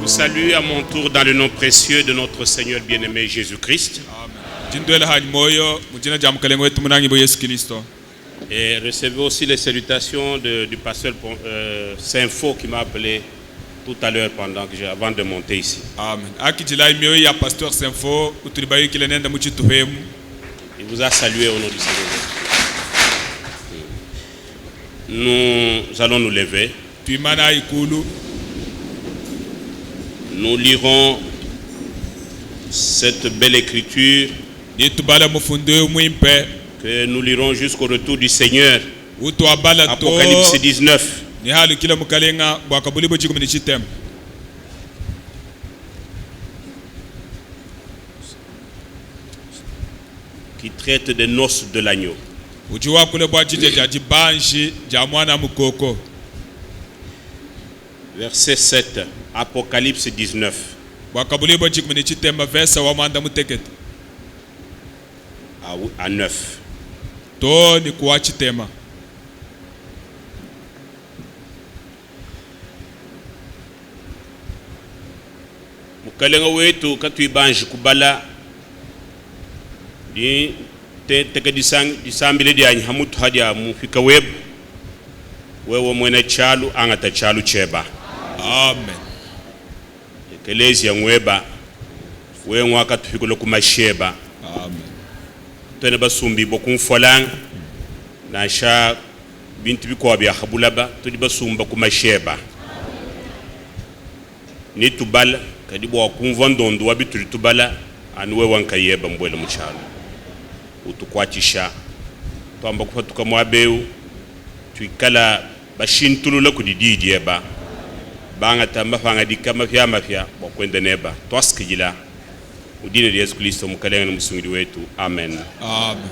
vous salue à mon tour dans le nom précieux de notre Seigneur bien-aimé Jésus-Christ. Et recevez aussi les salutations du pasteur Saint-Faux qui m'a appelé tout à l'heure avant de monter ici. Amen. Il vous a salué au nom du Seigneur. Nous allons nous lever. Nous lirons cette belle écriture que nous lirons jusqu'au retour du Seigneur. Apocalypse 19. Qui traite des noces de l'agneau. Verset 7, Apocalypse 19. À 9. Mukalenga wetu katuibanji kubala di teke disambile di hamutu hadia mufika webu wewe mwene chalu angata chalu cheba. Amen. Ekelezi ya mweba wewe mwaka tufikulo kumasheba. Amen. Tene basumbi bokumfolang na sha bintu biko bya khabulaba tudi basumba kumasheba. Ni tubala kadibo wakumva ndondo wabituli tubala anwe wankayeba mbwele muchalo utukwachisha twamba kufatuka mwabeu tuikala bashintulula kudididi eba banga tamba fanga dikama fya mafya bokwenda neba twaskijila udine de Yesu Kristo mukalenga na musungiri wetu. Amen. Amen.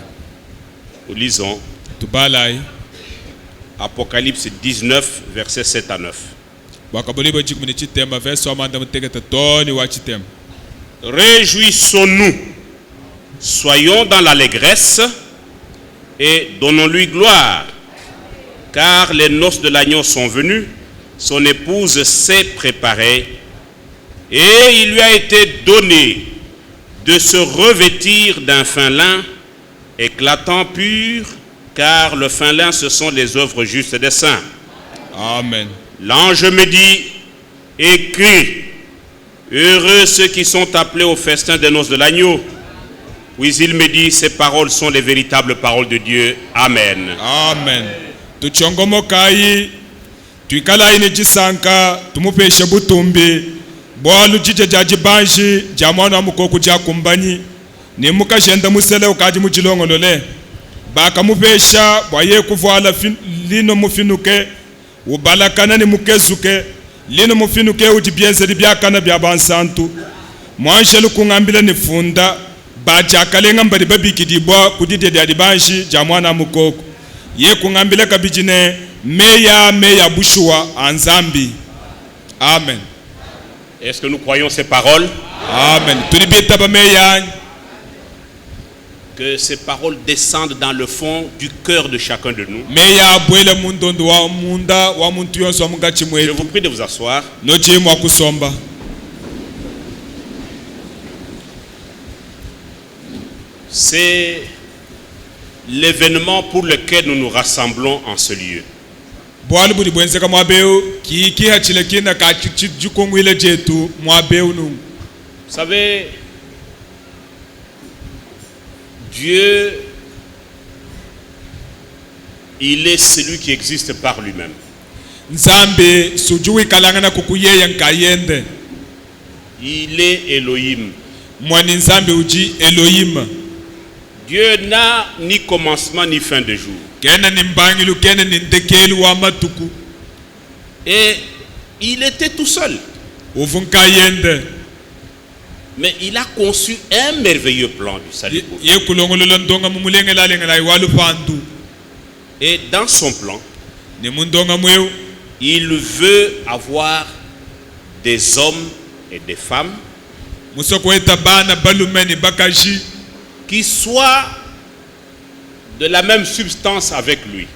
Lisons tubalai Apocalypse 19 verset 7 à 9. Réjouissons-nous, soyons dans l'allégresse et donnons-lui gloire, car les noces de l'agneau sont venues, son épouse s'est préparée, et il lui a été donné de se revêtir d'un fin lin éclatant pur, car le fin lin, ce sont les œuvres justes des saints. Amen. L'ange me dit, écris, heureux ceux qui sont appelés au festin des noces de l'agneau. Puis il me dit, ces paroles sont les véritables paroles de Dieu. Amen. Amen. Tuchongomokai, tuikala ini jisanka, tumupeshe butumbi, bwalu jije jaji banji, jamwana mukoku jakumbani, ni muka jenda musele ukaji mujilongo lole, baka mupesha, bwaye kufuala lino mufinuke, ubalakana ni mukezuke, lino mufinuke ujibiense libyakana byabansantu, mwanshelu kungambile ni funda, bachakalenga mbali babikidibwa kudide ya dibanji jamwana mukoko ye kungambile kabijine meya bushua anzambi. Amen. Est-ce que nous croyons ces paroles? Amen. Tulibita ba meya que ces paroles descendent dans le fond du cœur de chacun de nous. Meya bwele mundondo wa munda wa muntu yonso mugachi mwetu. Je vous prie de vous asseoir. Noche mwa kusomba. C'est l'événement pour lequel nous nous rassemblons en ce lieu. Vous savez, Dieu, il est celui qui existe par lui-même. Il est Elohim. Dieu n'a ni commencement ni fin de jour. Et il était tout seul. Mais il a conçu un merveilleux plan du salut. Et dans son plan, il veut avoir des hommes et des femmes qui soient de la même substance avec lui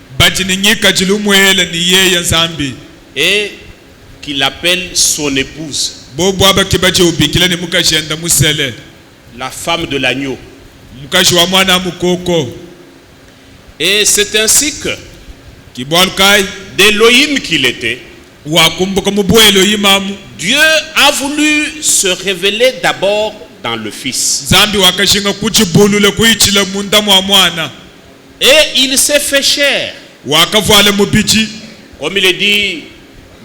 et qu'il appelle son épouse. bobo abakiba kyobikila ne mukashenda musele la femme de l'agneau. mukashi wa mwana mukoko Et c'est ainsi que kibolkai d'Élohim qu'il était, wakumbuka mubu Elohimamu Dieu a voulu se révéler d'abord dans le Fils. zambi wakashinga kuchibulule kuichila munda mwa mwana Et il s'est fait chair. wakavala mubiji Comme il est dit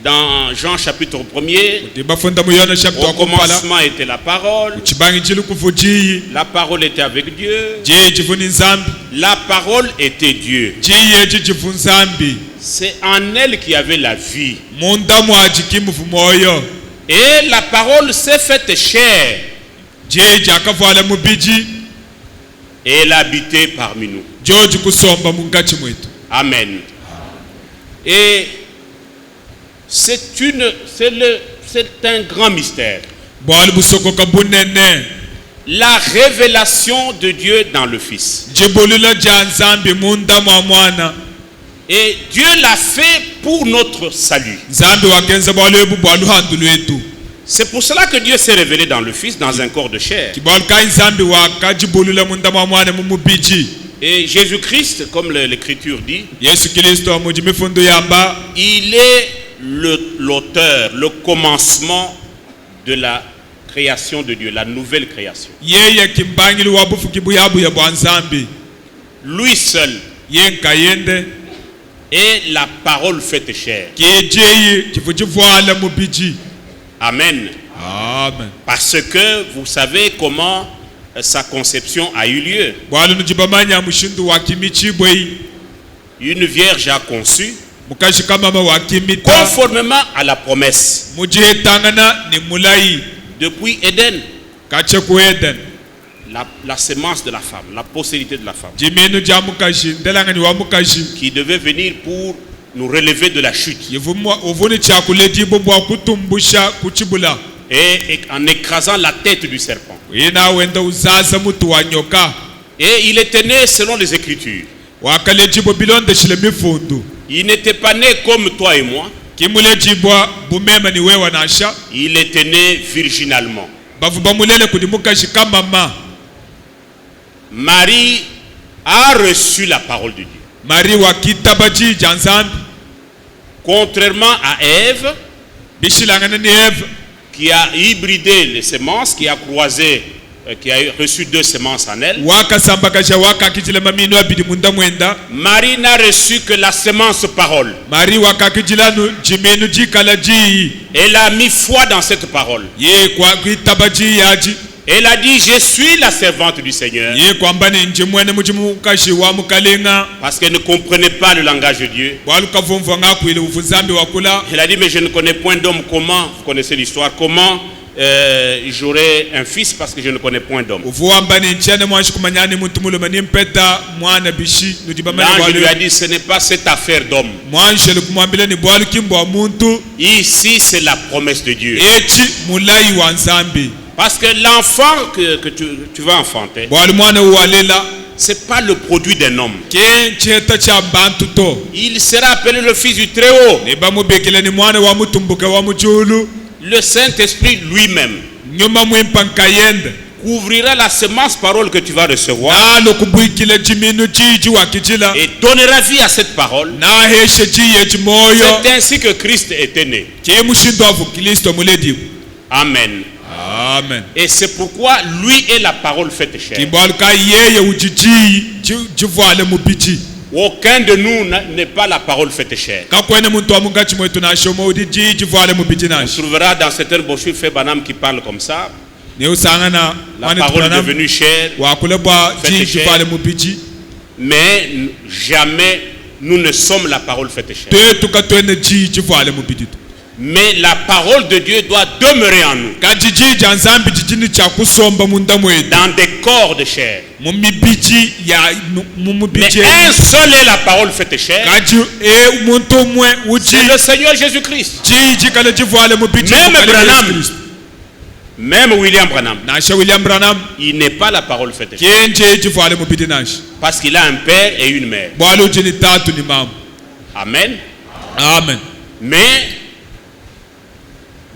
dans Jean chapitre 1er, ndibafunda muyona chapter au commencement était la parole, chibangi chili kufuji la parole était avec Dieu, je chifuni nzambi la parole était Dieu. jiye chichifu nzambi C'est en elle qu'il y avait la vie. munda mwa chikimufu moyo Et la parole s'est faite chair je jakavala mubiji et elle a habité parmi nous. joji kusomba mungachi mwetu. Amen. Et c'est un grand mystère. bwali busokoka bunene La révélation de Dieu dans le Fils. jibulula ja nzambi munda mwa mwana Et Dieu l'a fait pour notre salut. nzambi wakenza bwalebu bwaluhandu lwetu C'est pour cela que Dieu s'est révélé dans le Fils, dans un corps de chair. kibolkai nzambi wakajibulula munda mwa mwana mumubiji Et Jésus-Christ, comme l'Écriture dit, yesu kristo muji mifundu yamba il est l'auteur, le commencement de la création de Dieu, la nouvelle création. yeye kimbangili wabufu kibuyabuya bwa nzambi Lui seul yenkayende est la parole faite chair. kijeyi chifu chivwala mubiji. Amen. Amen. Parce que vous savez comment sa conception a eu lieu. bwali nujibamanya mushindu wakimichibwei Une vierge a conçu mukashi kamama wakimita conformément à la promesse mujihetangana ni mulai depuis Éden, kache ku Eden la sémence de la femme, la postérité de la femme, jiminu ja mukashi ndelangani wa mukashi qui devait venir pour nous relever de la chute. uvuni chakuleti bwa kutumbusha kuchibula Et en écrasant la tête du serpent. ina wenda uzaza mutu wa nyoka Et il était né selon les Écritures. wakale jibo bilonde shile mifundu Il n'était pas né comme toi et moi. kimule jibwa bumema ni wewa nasha Il était né virginalement. bavu bamulele kudi mukashi kamama Marie a reçu la parole de Dieu. mari wa kitabaji janzambi Contrairement à Ève, bishilangana ni Eve qui a hybridé les semences, qui a croisé, qui a reçu 2 semences en elle. wakasambakasha wakakijila mamino abidi munda mwenda Marie n'a reçu que la semence parole. mari wakakijila jimenu jikala ji Elle a mis foi dans cette parole. ye kwa kitabaji yaji Elle a dit, je suis la servante du Seigneur. ye kwamba ni njimwene mujimukashi wa mukalenga Parce qu'elle ne comprenait pas le langage de Dieu. bwalukavumva ngakwile uvuzambi wakula Elle a dit, mais je ne connais point d'homme. Comment, vous connaissez l'histoire, comment j'aurai un fils parce que je ne connais point d'homme. uvuwamba ni nchene mwashi kumanyani muntu muluma ni mpeta mwana bishi L'ange lui a dit, ce n'est pas cette affaire d'homme. mwanshele kumwambile ni bwalu kimbwa muntu Ici, c'est la promesse de Dieu. echi mulai wa nzambi Parce que l'enfant que tu vas enfanter, bwalu mwana uwalela c'est pas le produit d'un homme. kencheta cha bantu to Il sera appelé le Fils du Très-Haut. ni bamubekele ni mwana wa mutumbuke wa mujulu Le Saint-Esprit lui-même nyuma mwimpanka yende couvrira la semence parole que tu vas recevoir nalo kubwikile jiminu jiji wakijila et donnera vie à cette parole. naheshe jiye jimoyo C'est ainsi que Christ était né. kimushindo avu kristo muledi. Amen. Amen. Et c'est pourquoi lui est la parole faite chair. kibaluka yeye ujiji jivwale mubiji Aucun de nous n'est pas la parole faite chair. kakwene muntu wa mungachi mwetu nashomo udiji jivwale mubiji On nashi trouvera dans certaines brochures fait Banam qui parle comme ça. ni usangana La parole est devenue chair. wakule bwa Fete ji chair. jivwale mubiji Mais jamais nous ne sommes la parole faite chair. twetu katwene ji jivwale mubiji. Mais la parole de Dieu doit demeurer en nous. kajiji janzambi jijini cha kusomba munda mwetu Dans des corps de chair. mumibiji ya Mais mumubiji un seul est la parole faite chair. kaji muntu mwe uji C'est le Seigneur Jésus-Christ. jiji kala jivwale mubiji Même mukale Branham. Yesu Kristo. Même William Branham, nasha William Branham il n'est pas la parole faite chair. kenje jivwale mubiji nashi Parce qu'il a un père et une mère. bwalo jini tatu ni mama. Amen. Amen. Mais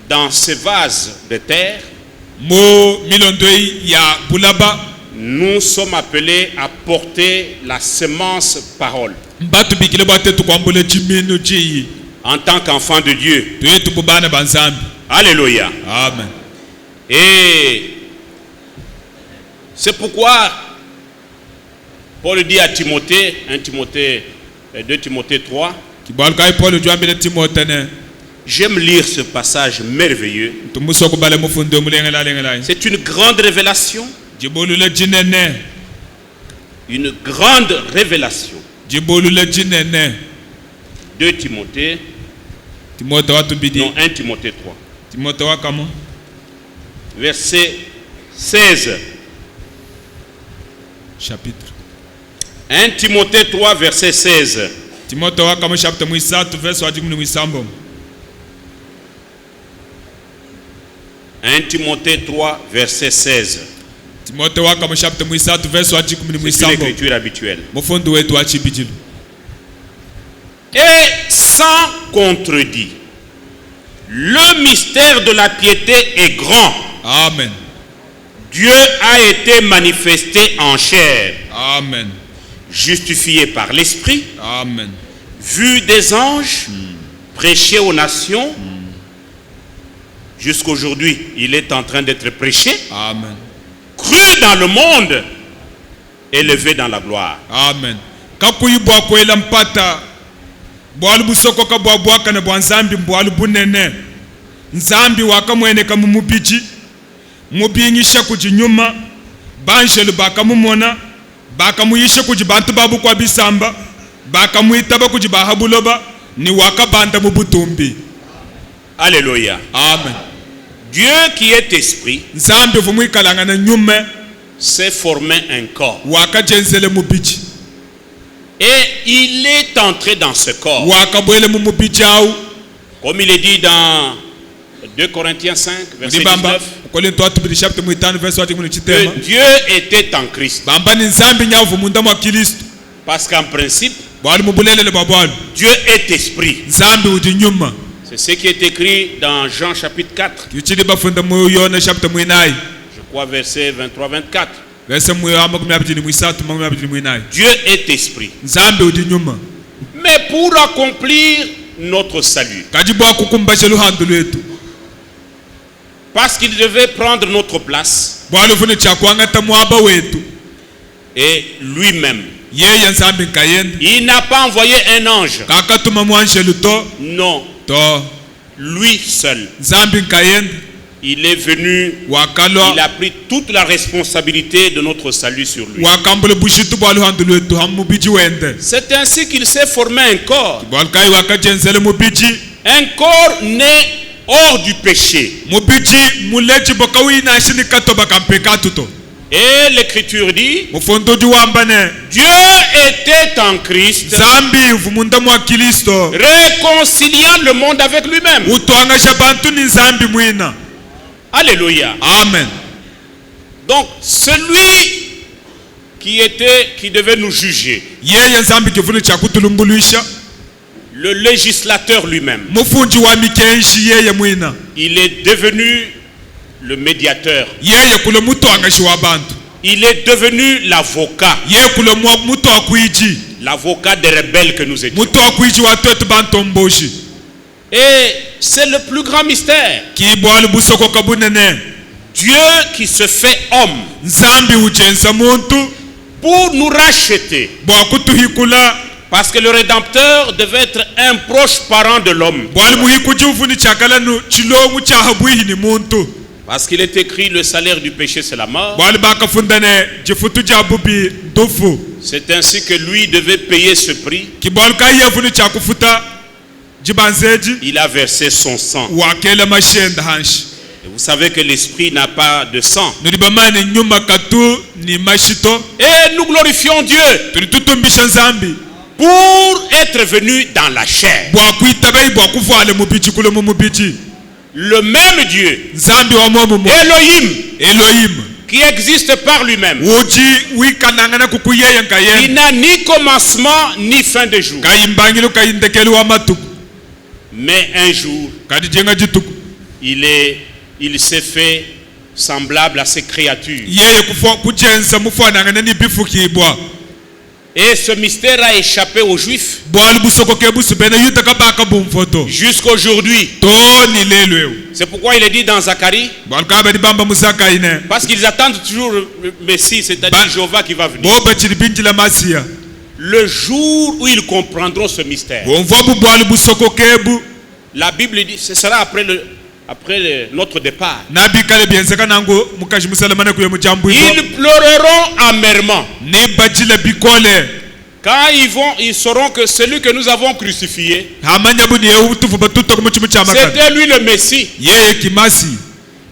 dans ce vase de terre, mo milondoi ya bulaba nous sommes appelés à porter la semence parole mbatu bikile bwate tukwambule chimino chiyi en tant qu'enfant de Dieu. tuyetu bubana banzambi. Alléluia. Amen. Et c'est pourquoi Paul dit à Timothée, 2 Timothée 3, kibal kai Paul juambile Timothée ne j'aime lire ce passage merveilleux. tumuso kubale mufundo mulengela lengela. C'est une grande révélation. Jibolu le jinene. Une grande révélation. Jibolu le jinene. 2 Timothée. Timothée watu bidi. Non, 1 Timothée 3. Timothée wakamo. Verset 16. Chapitre. 1 Timothée 3, verset 16. Timothée wakamo chapitre mwisatu verse wajimuni mwisambo. 1 Timothée 3, verset 16. Timothée wakamo chapitre mwisatu verse wajimuni C'est mwisambo. l'écriture habituelle. Mufundo wetu wachibijilu. Et sans contredit, le mystère de la piété est grand. Amen. Dieu a été manifesté en chair, Amen. justifié par l'Esprit, Amen. vu des anges, prêché aux nations. Jusqu'aujourd'hui, il est en train d'être prêché, Amen. cru dans le monde, élevé dans la gloire. Amen. Kakuyi bwa kwela mpata bwalu busoko ka bwa bwaka na bwanzambi bwalu bunene nzambi wakamwene kamumubiji mubingisha kujinyuma banjelu bakamumona bakamuyisha kuji bantu babu kwa bisamba bakamwitaba kuji bahabuloba ni wakabanda mubutumbi. Alléluia. Amen. Dieu qui est esprit nzambi vumwikalanga na nyume s'est formé un corps. wakajenzele mubiji Et il est entré dans ce corps. wakabwele mumubiji au Comme il est dit dans 2 Corinthiens 5, verset 19, que Dieu était en Christ. Parce qu'en principe, Dieu est esprit. C'est ce qui est écrit dans Jean chapitre 4. Je crois verset 23-24. Dieu est esprit. Mais pour accomplir notre salut, parce qu'il devait prendre notre place, et lui-même, il n'a pas envoyé un ange. Non, lui seul. Il est venu, il a pris toute la responsabilité de notre salut sur lui. C'est ainsi qu'il s'est formé un corps. Un corps né hors du péché. Et l'écriture dit, Dieu était en Christ, réconciliant le monde avec lui-même. Alléluia. Amen. Donc celui qui devait nous juger, le législateur lui-même, il est devenu le médiateur. Il est devenu l'avocat. L'avocat des rebelles que nous étions. Et c'est le plus grand mystère. Dieu qui se fait homme pour nous racheter. Parce que le Rédempteur devait être un proche parent de l'homme. Parce qu'il est écrit, le salaire du péché c'est la mort. C'est ainsi que lui devait payer ce prix. Il a versé son sang. Et vous savez que l'esprit n'a pas de sang. Et nous glorifions Dieu pour être venu dans la chair. Le même Dieu, Elohim, qui existe par lui-même, il n'a ni commencement ni fin de jour. Mais un jour, il s'est fait semblable à ces créatures. yeye kujenza mufanangana n'ibifukibwa Et ce mystère a échappé aux Juifs bwali busokoke busubene yutaka baka bumfoto jusqu'aujourd'hui. toni lelwe C'est pourquoi il est dit dans Zacharie, bwali kabedi bamba musaka ine parce qu'ils attendent toujours le Messie, c'est-à-dire Jéhovah qui va venir. boba chilibinji la masia Le jour où ils comprendront ce mystère. bomvobu bwali busokokebu La Bible dit, ce sera notre départ. nabi kale bienzeka nango mukaji musalamana kuye mujambu Ils pleureront amèrement. ni bajile bikole Quand ils sauront que celui que nous avons crucifié, hamanya buni yehutufu batuto kumuchimu chamaka c'était lui le Messie. yeye kimasi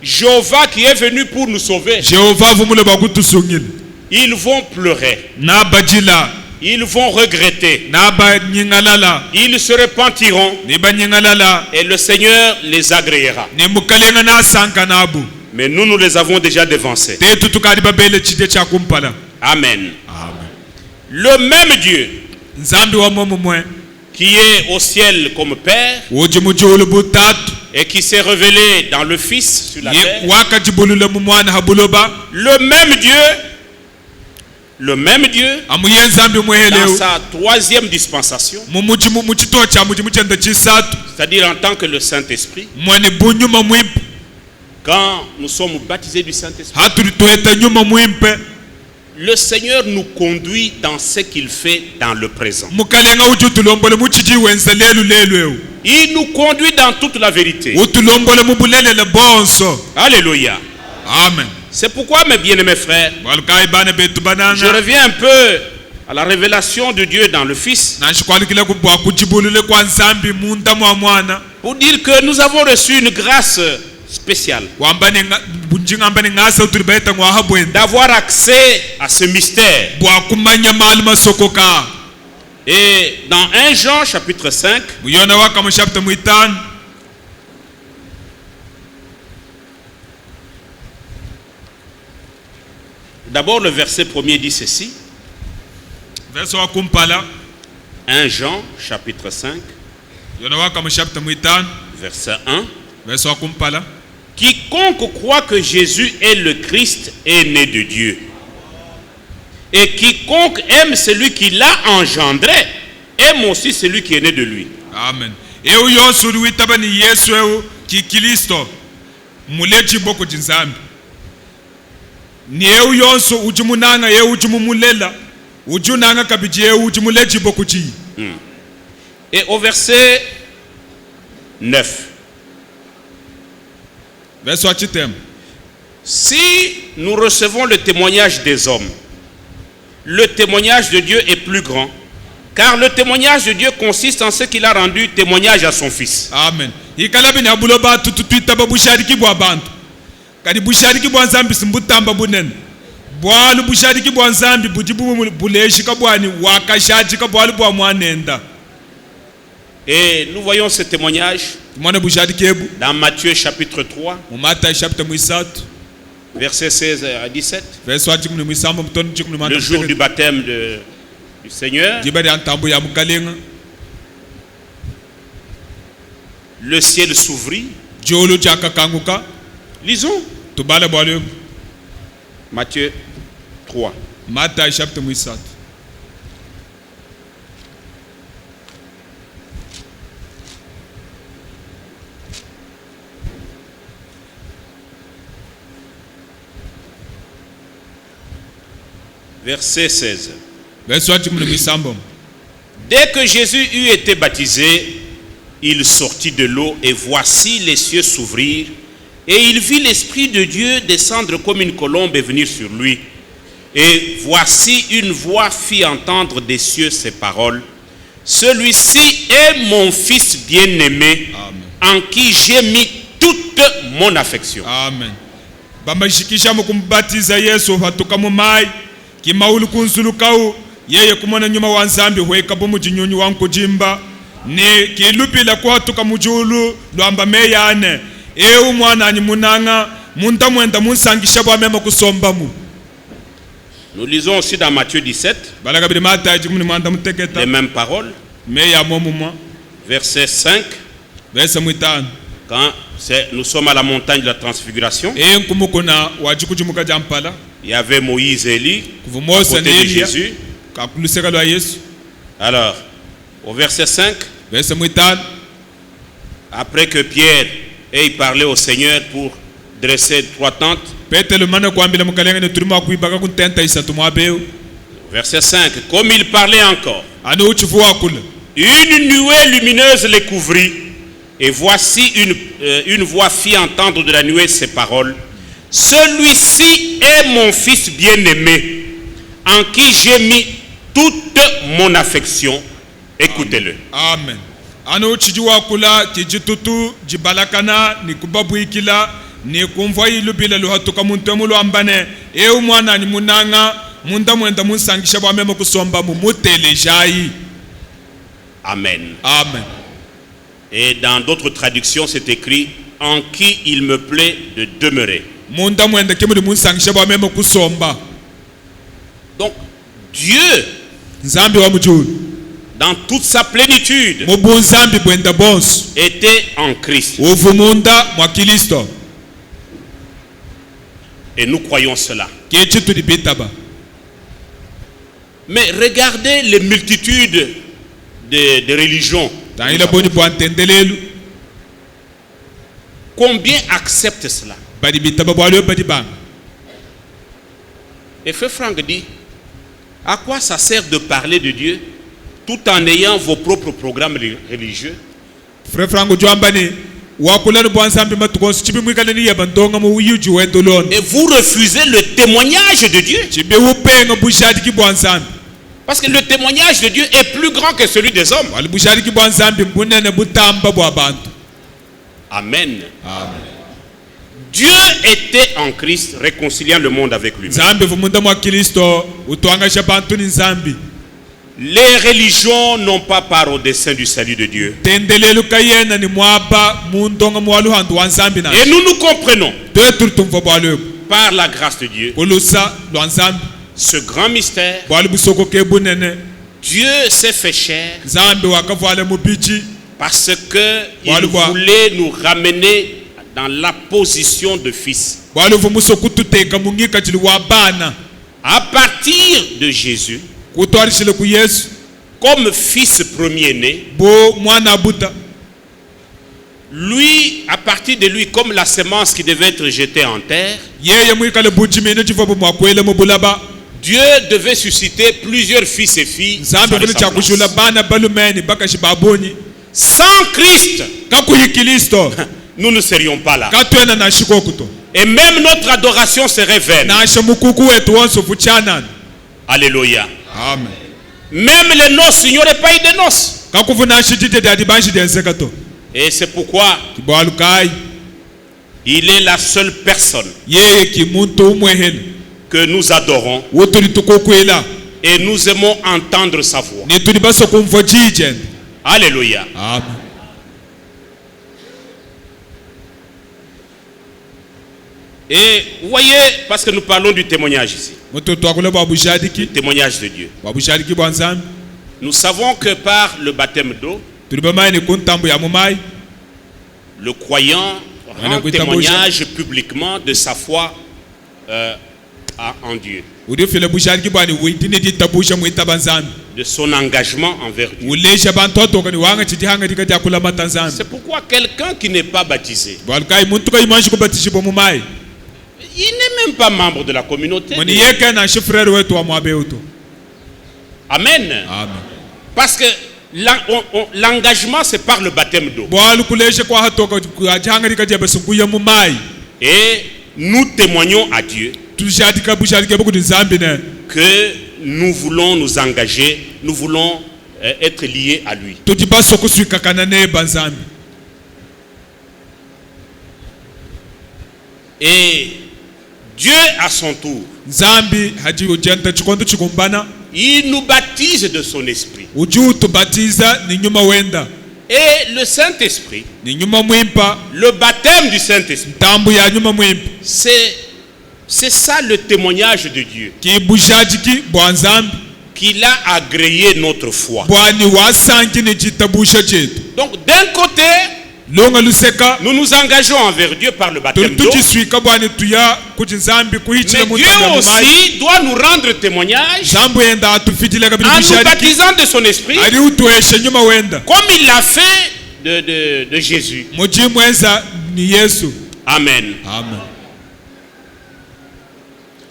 Jéhovah qui est venu pour nous sauver. Jehova vumule bakutusungile Ils vont pleurer. na bajila Ils vont regretter. na banyingalala Ils se repentiront. ni banyingalala Et le Seigneur les agréera. ni mukalenga na sanka nabu Mais nous les avons déjà devancés. te tutukadi babele chide cha kumpala Amen. amen Le même Dieu nzambi wa momu mwe qui est au ciel comme Père uji mujulu butatu et qui s'est révélé dans le Fils sur la terre. wakajibulule mu mwana habuloba Le même Dieu, amuye nzambi dans muhelewu sa troisième dispensation, muchito cha muji muchenda chisatu c'est-à-dire en tant que le Saint-Esprit, mwani bunyuma mwimpe quand nous sommes baptisés du Saint-Esprit, hatuli tueta nyuma mwimpe le Seigneur nous conduit dans ce qu'il fait dans le présent. mukalenga uji utulombole muchiji wenza lelu lelu Il nous conduit dans toute la vérité. utulombole mubulele le bonso Alléluia. amen C'est pourquoi, mes bien-aimés frères, walkai bana betu je bananga reviens un peu à la révélation de Dieu dans le Fils nashikwalikile kubwa kujibulule kwa nzambi munda mwa mwana pour dire que nous avons reçu une grâce spéciale wambane bunjingambane ngasa utulibeta ngwa habwenda d'avoir accès à ce mystère. bwa kumanya mali masokoka Et dans 1 Jean chapitre 5, muyona waka mushapta muitano d'abord le verset premier dit ceci. verso wa kumpala 1 Jean chapitre 5, yona waka mushapta muitano verset 1. verso wa kumpala Quiconque croit que Jésus est le Christ est né de Dieu. Et quiconque aime celui qui l'a engendré aime aussi celui qui est né de lui. amen eu yonso uri witaba ni yesu eu kikristo muleji boko jinzambi ni eu yonso uji munanga eu uji mumulela uji unanga kabiji eu uji muleji boko chi Et au verset 9, verso wa chitem si nous recevons le témoignage des hommes, le témoignage de Dieu est plus grand, car le témoignage de Dieu consiste en ce qu'il a rendu témoignage à son Fils. amen ikalabi ni abulo ba tutwitaba bushariki bwa bantu kadi bushariki bwa nzambi simbutamba bunene bwalu bushariki bwa nzambi bujibu buleshi kabwani wakashaji kabwalu bwa mwanenda Et nous voyons ce témoignage mwana bushariki ebu dans Matthieu chapitre 3, mu Matayo chapter mwisatu versets 16 à 17, verso wa chikumi mwisamba mutoni chikumi le jour du baptême du Seigneur. jibari antambu ya mukalenga Le ciel s'ouvrit. jolo chakakanguka Lisons tubala bwalo Matthieu 3. Matayo chapter mwisatu Verset 16. verso wa chikumi mwisamba Dès que Jésus eut été baptisé, il sortit de l'eau et voici les cieux s'ouvrir et il vit l'Esprit de Dieu descendre comme une colombe et venir sur lui. Et voici une voix fit entendre des cieux ces paroles. Celui-ci est mon Fils bien-aimé en qui j'ai mis toute mon affection. amen bambashikisha mukumbatiza yesu hatuka mu mai kimaulu kunsulukau yeye kumona nyuma wa nzambi hweka bomu jinyunyi wanku jimba ni kilupila kwa hatuka mujulu lwamba meyane eu mwana anyi munanga munta mwenda munsangisha bwa mema kusomba mu Nous lisons aussi dans Matthieu 17 balaga bidi Matayo chikumi mwanda muteketa les mêmes paroles. meya momu mwa Verset 5. verse mwitano Quand nous sommes à la montagne de la transfiguration, nkumukuna wajikujimuka jampala il y avait Moïse et Élie à kuvumosa côté de nelia Jésus. kakuluseka lwa Yesu. Alors, au verset 5, Verse mwitano après que Pierre ait parlé au Seigneur pour dresser 3 tentes, Petelo mana kwambila mukalengene turimo kuibaka kuntenta isatu mwabeu. verset 5, comme il parlait encore, Ano uchifu wakula une nuée lumineuse les couvrit, et voici une voix fit entendre de la nuée ces paroles. Celui-ci est mon fils bien-aimé, en qui j'ai mis toute mon affection. Écoutez-le. Amen. Ano uchiji wakula kijitutu jibalakana ni kubabuikila ni kumva ilubila luhatuka muntemu luambane eu mwana ni munanga munda mwenda munsangisha bwamemo kusomba mumutelejayi. Amen. Amen. Et dans d'autres traductions, c'est écrit en qui il me plaît de demeurer. Munda mwenda kimudi munsangisha bwamemo kusomba. Donc, Dieu, Nzambi wa mujuru dans toute sa plénitude, mubunzambi bwenda bonso était en Christ. uvumunda mwa Kristo. Et nous croyons cela. Kechi tulibitaba. Mais regardez les multitudes de religions. Tangila boni bwantendelelu Combien acceptent cela? bali bitaba bwalo bali bang. Et Frère Franck dit, à quoi ça sert de parler de Dieu tout en ayant vos propres programmes religieux? Frère Franco Joambani wakulani bwansambi matukonso chibi mwikaleni yabandonga mu yuju wendolon. Et vous refusez le témoignage de Dieu. Chibi upenga bushadi ki bwansambi. Parce que le témoignage de Dieu est plus grand que celui des hommes. Wali bushadi ki bwansambi mbunene butamba bwa bantu. Amen. Amen. Dieu était en Christ réconciliant le monde avec lui-même. Nzambi vumunda mwa Kristo utwangasha bantu ni nzambi. Les religions n'ont pas part au dessein du salut de Dieu. Tendelelu kayena ni mwaba mundonga mwalu handu wa nzambi na. Et nous comprenons Tweturtumva bwalo. par la grâce de Dieu Ulusa lwa nzambi. ce grand mystère. Bwali busoko ke bunene. Dieu s'est fait chair Nzambi wakavwale mubichi. parce que il voulait nous ramener dans la position de fils. Bwali vumuso kututeka mungika chili wa bana. À partir de Jésus, Kutwarishile ku Yesu comme fils premier-né, bo mwana buta. lui, à partir de lui, comme la semence qui devait être jetée en terre, Yeye mwikale bujimene chivobo mwakwele mubulaba. Dieu devait susciter plusieurs fils et filles sans Nzambi vile ressemblance. chakushula bana balumeni baka shibaboni. Sans Christ, Kakuyi Kristo nous ne serions pas là. katwena na shikokuto. Et même notre adoration serait vaine. Na shamukuku wetu wonso fuchana. Alléluia. Amen. Même les noces, il n'y aurait pas eu de noces. Kakuvuna shitite dadi banshi densekato. Et c'est pourquoi Kibwalukai il est la seule personne yeye kimuntu umwehele. que nous adorons Wotuli tukokwela. et nous aimons entendre sa voix. Ni tulibaso kumva jijen. Alléluia. Amen. Et vous voyez, parce que nous parlons du témoignage ici, Mutoto akule bwa bushadiki. le témoignage de Dieu. Bwa bushadiki bwa nzambi. Nous savons que par le baptême d'eau, Tulibamaye kuntambu ya mumai. le croyant rend témoignage publiquement de sa foi en Dieu, Udifile bushadiki bwa ni witini ditabusha muitaba nzambi. de son engagement envers Dieu. Ulesha bantoto kani wanga chitihanga dikati akula matanzambi. C'est pourquoi quelqu'un qui n'est pas baptisé, Bwalukai muntu ka imanshi kubatishi bo mumai. il n'est même pas membre de la communauté. Moni yeke na shifrere wetu wa mwabeuto. Amen. Amen. Parce que l'engagement, c'est par le baptême d'eau. Bwalu kulesha kwa hatoka ajanga dikati besunguya mumai. Et nous témoignons à Dieu Tushadika bushadiki boku nzambi ne. que nous voulons nous engager, nous voulons être liés à lui. Tujibaso kuswika kanane banzambi. Et Dieu, à son tour, Nzambi haji ujenta chikondo chikumbana. il nous baptise de son esprit. Uju tubatiza ni nyuma wenda. Et le Saint-Esprit, Ni nyuma mwimpa. le baptême du Saint-Esprit, Tambu ya nyuma mwimpa. c'est ça le témoignage de Dieu, Ki bushadiki bwa nzambi. qu'il a agréé notre foi. Bwani wasangi ni jitabusha chetu. Donc d'un côté, longa luseka nous nous engageons envers Dieu par le baptême d'eau. tuchiswika bwana tuya kuti nzambi kuichira Mais Dieu aussi doit nous rendre témoignage zambu yenda atufitile kabili en nous bishariki baptisant de son esprit, ari utueshe nyuma wenda comme il l'a fait de Jésus. muji mwenza ni Yesu. Amen. Amen.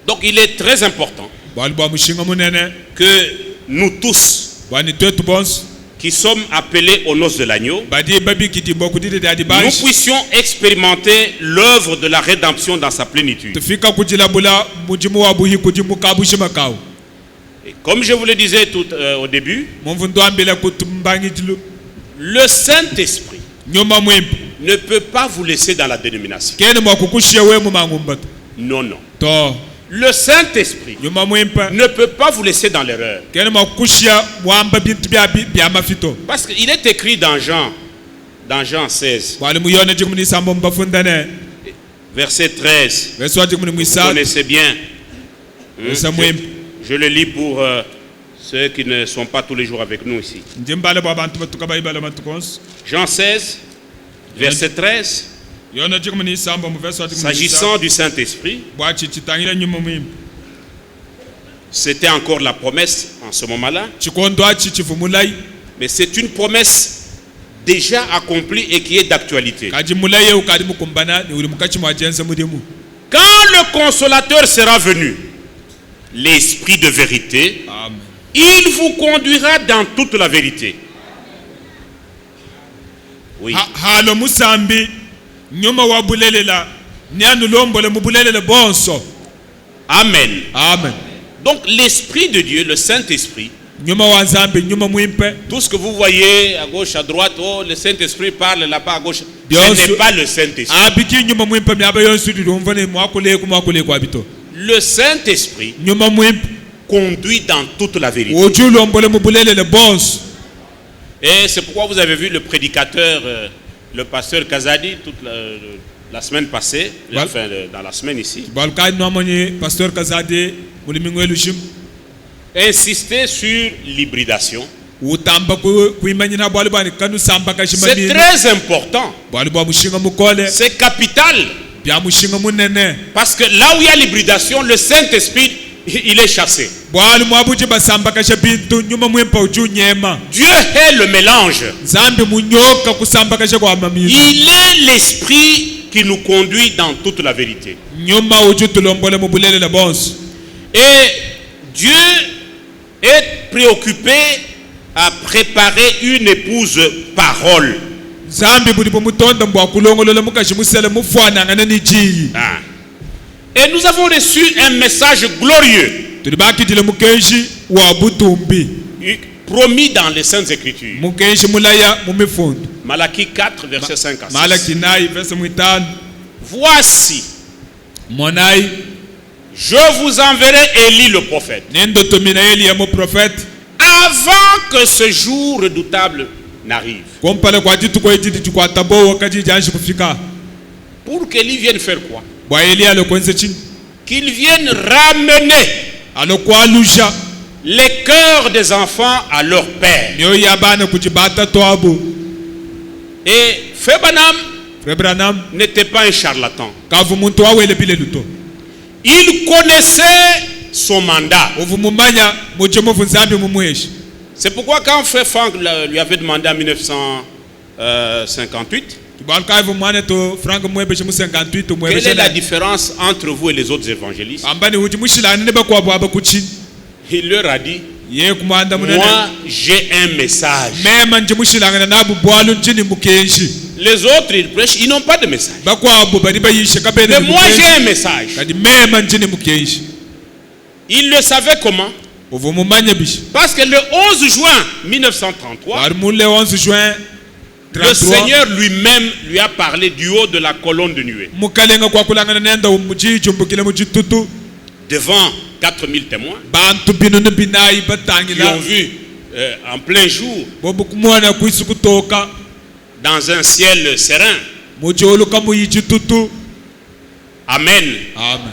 Donc il est très important bwali bwa mushinga munene que nous tous bwani twetu bonso qui sommes appelés aux noces de l'agneau, badi babi kitimbo kudide dadi nous bashi puissions expérimenter l'œuvre de la rédemption dans sa plénitude. tufika kujilabula mujimu wa buhi kujimu kabushi makao Et comme je vous le disais tout au début, mumvu ndwambile kutumbangi tilu le Saint-Esprit nyuma mwimpi ne peut pas vous laisser dans la dénomination. kene mwakukushia we mumangumbatu Non, non. to Le Saint-Esprit nyuma mwimpa ne peut pas vous laisser dans l'erreur. kene mwakukushia mwamba bintu bya mafito Parce qu'il est écrit dans Jean 16, bwali muyone jikumuni sambo mbafundane verset 13. veswa jikumuni Vous mwisa connaissez bien. Verset mwimpa Je le lis pour ceux qui ne sont pas tous les jours avec nous ici. ndimbale bwa bantu batuka bayibala matukonso Jean 16, verset 13. yone jikumuni sambo mu veswa jikumuni S'agissant du Saint-Esprit, bwa chitangile nyuma mwimpa c'était encore la promesse en ce moment-là. chikondo achi chivumulai Mais c'est une promesse déjà accomplie et qui est d'actualité. kaji mulaye ukadi mukumbana ni uri mukachi mwajenza mudimu Quand le consolateur sera venu, l'Esprit de vérité, amen il vous conduira dans toute la vérité. Oui. halo musambi nyuma wa bulelela ni anu lombole mubulelela bonso Amen. amen Donc l'Esprit de Dieu, le Saint-Esprit, nyuma wa nzambi nyuma mwimpe tout ce que vous voyez à gauche, à droite, oh, le Saint-Esprit parle là-bas à gauche, Bien ce sûr. n'est pas le Saint-Esprit. abiki nyuma mwimpe myaba yonsu dilumvane mwakule kwa bito Le Saint-Esprit nyuma mwimpe conduit dans toute la vérité. oju lombole mubulelela bonso Et c'est pourquoi vous avez vu le prédicateur, le pasteur Kazadi, toute la semaine passée, Voilà. enfin dans la semaine ici, balkai nomoni pasteur Kazade mulimingwelu shim insister sur l'hybridation. utamba kuimanyina bwali bani kanu samba C'est kashimani très important. bwali bwa mushinga mukole C'est capital. bya mushinga munene Parce que là où il y a l'hybridation, le Saint-Esprit, il est chassé. bwali mwabuji basamba kasha bintu nyuma mwimpa uju nyema Dieu est le mélange. zambi munyoka kusamba kasha kwa mamizi Il est l'Esprit qui nous conduit dans toute la vérité. nyuma uju tulombole mubulele la bonso Et Dieu est préoccupé à préparer une épouse parole. zambi buli pomutonda mbwa kulongolola mukashi musele mufwana ngana ni jiyi Ah. Et nous avons reçu un message glorieux tulibakitile mukenshi wa butumbi promis dans les Saintes Écritures. mukenshi mulaya mumifundu Malachie 4, verset 5 à 6. malaki nayi verse mwitano Voici, monayi je vous enverrai Élie le prophète, nendotomina eliya mu prophète avant que ce jour redoutable n'arrive. kompala kwa tituko ititi tikwatabo wakati janshi kufika Pour qu'Élie vienne faire quoi? bwa eliya lokwenze chini Qu'il vienne ramener alokwalusha les cœurs des enfants à leur père. mioyo ya bana kujibata twabu Et Fébanam Rebranam n'était pas un charlatan. kavu muntu wawele bile luto Il connaissait son mandat. uvumumanya muje muvunzambi mumweshi C'est pourquoi quand Frère Franck lui avait demandé en 1958 tubalkaivu mwana to frank mwebeshe mu 58 quelle est la mwebeshe différence entre vous et les autres évangélistes, ambani uti mushilani ne bakwabo abakuchini il leur a dit, ye kumanda munene moi j'ai un message. mema nje mushilangana nabu bwalu nchini mukenshi Les autres ils prêchent, ils n'ont pas de message. bakwabo bari bayishe kabene Mais moi j'ai un message. kadi mema nchini mukenshi Il le savait comment? uvumumanya bishi Parce que le 11 juin 1933, bari mule 11 juin le 33 Seigneur lui-même lui a parlé du haut de la colonne de nuée mukalenga kwa kulangana nenda muchichumbukile muchitutu devant 4000 témoins bantu bino ne binayi qui batangila ont vu en plein jour bobu kumwana kuisu kutoka dans un ciel serein. mucholu kamuyichitutu Amen. amen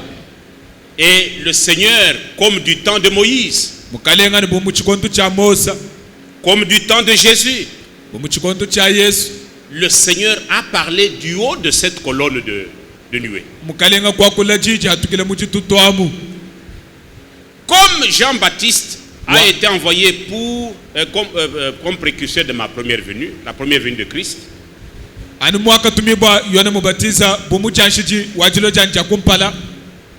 Et le Seigneur, comme du temps de Moïse, mukalenga ni bomuchikontu cha Mosa comme du temps de Jésus, bomuchikontu cha Yesu le Seigneur a parlé du haut de cette colonne de nuée. mukalenga kwakula jiji atukile muchitutwamu. Comme Jean-Baptiste a été envoyé comme précurseur de ma première venue, la première venue de Christ, ani mwaka tumibwa yona mubatiza bumuchanshiji wajilo janja kumpala.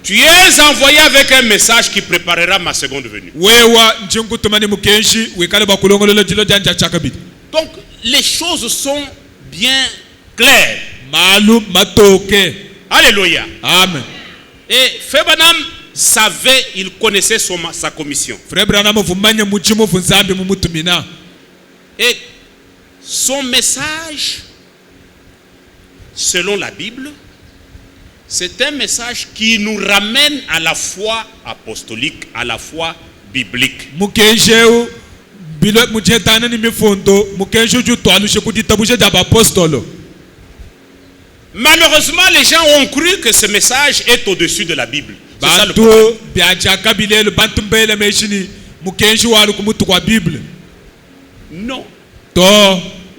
tu es envoyé avec un message qui préparera ma seconde venue. Wewa njingu tumani mukenshi wikale bakulongololo jilo janja chakabidi. Donc les choses sont bien claires. Malum matoke. Alléluia. Amen. Et Frère Branham savait, il connaissait sa commission. Frère Branham vumanya muchimo vunzambi mumutumina. Et son message, selon la Bible, c'est un message qui nous ramène à la foi apostolique, à la foi biblique. Mukenjeu bilo mujetana ni mifondo mukenjeu ju twalushe kuditabuje d'apostolo. Malheureusement, les gens ont cru que ce message est au-dessus de la Bible. C'est ça le Bantu problème. biaja kabilelo bantu mbele meshini mukenjeu walu kumutu kwa Bible. Non. To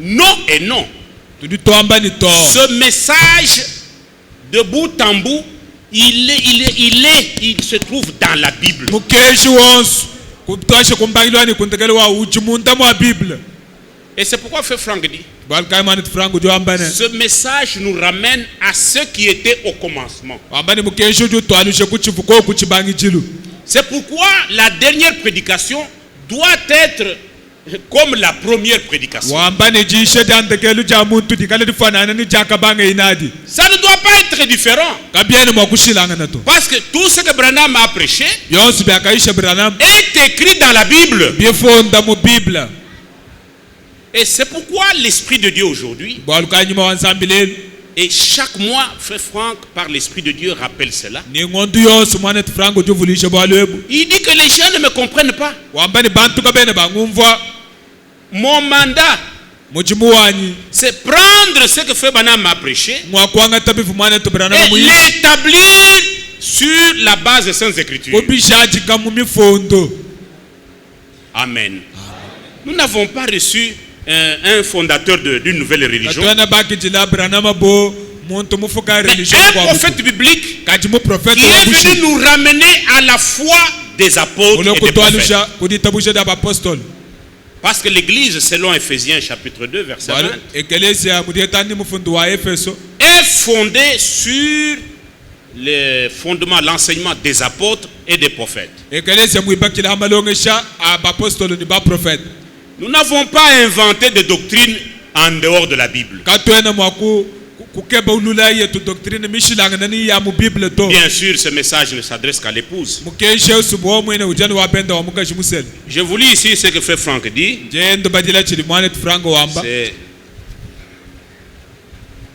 Non et non. tudi toamba ni to. Ce message, de bout en bout, il se trouve dans la Bible. Mukenjeu wonsu kutwashe kumbangilwa ni kuntekelewa uchimunda mwa Bible. Et c'est pourquoi Frère Franck dit, ce message nous ramène à ce qui était au commencement. C'est pourquoi la dernière prédication doit être comme la première prédication. Ça ne doit pas être différent. Parce que tout ce que Branham a prêché est écrit dans la Bible. Et c'est pourquoi l'Esprit de Dieu aujourd'hui, et chaque mois, Frère Franck, par l'Esprit de Dieu, rappelle cela. Il dit que les gens ne me comprennent pas. Mon mandat, c'est prendre ce que Frère Branham a prêché et l'établir sur la base des Saintes Écritures. Amen. Nous n'avons pas reçu un fondateur d'une nouvelle religion. Mais un prophète biblique qui est venu nous ramener à la foi des apôtres et des prophètes. Parce que l'église, selon Ephésiens chapitre 2, verset 20, est fondée sur le fondement, l'enseignement des apôtres et des prophètes. Nous n'avons pas inventé de doctrine en dehors de la Bible. Bien sûr, ce message ne s'adresse qu'à l'épouse. Je vous lis ici ce que Frère Franck dit. C'est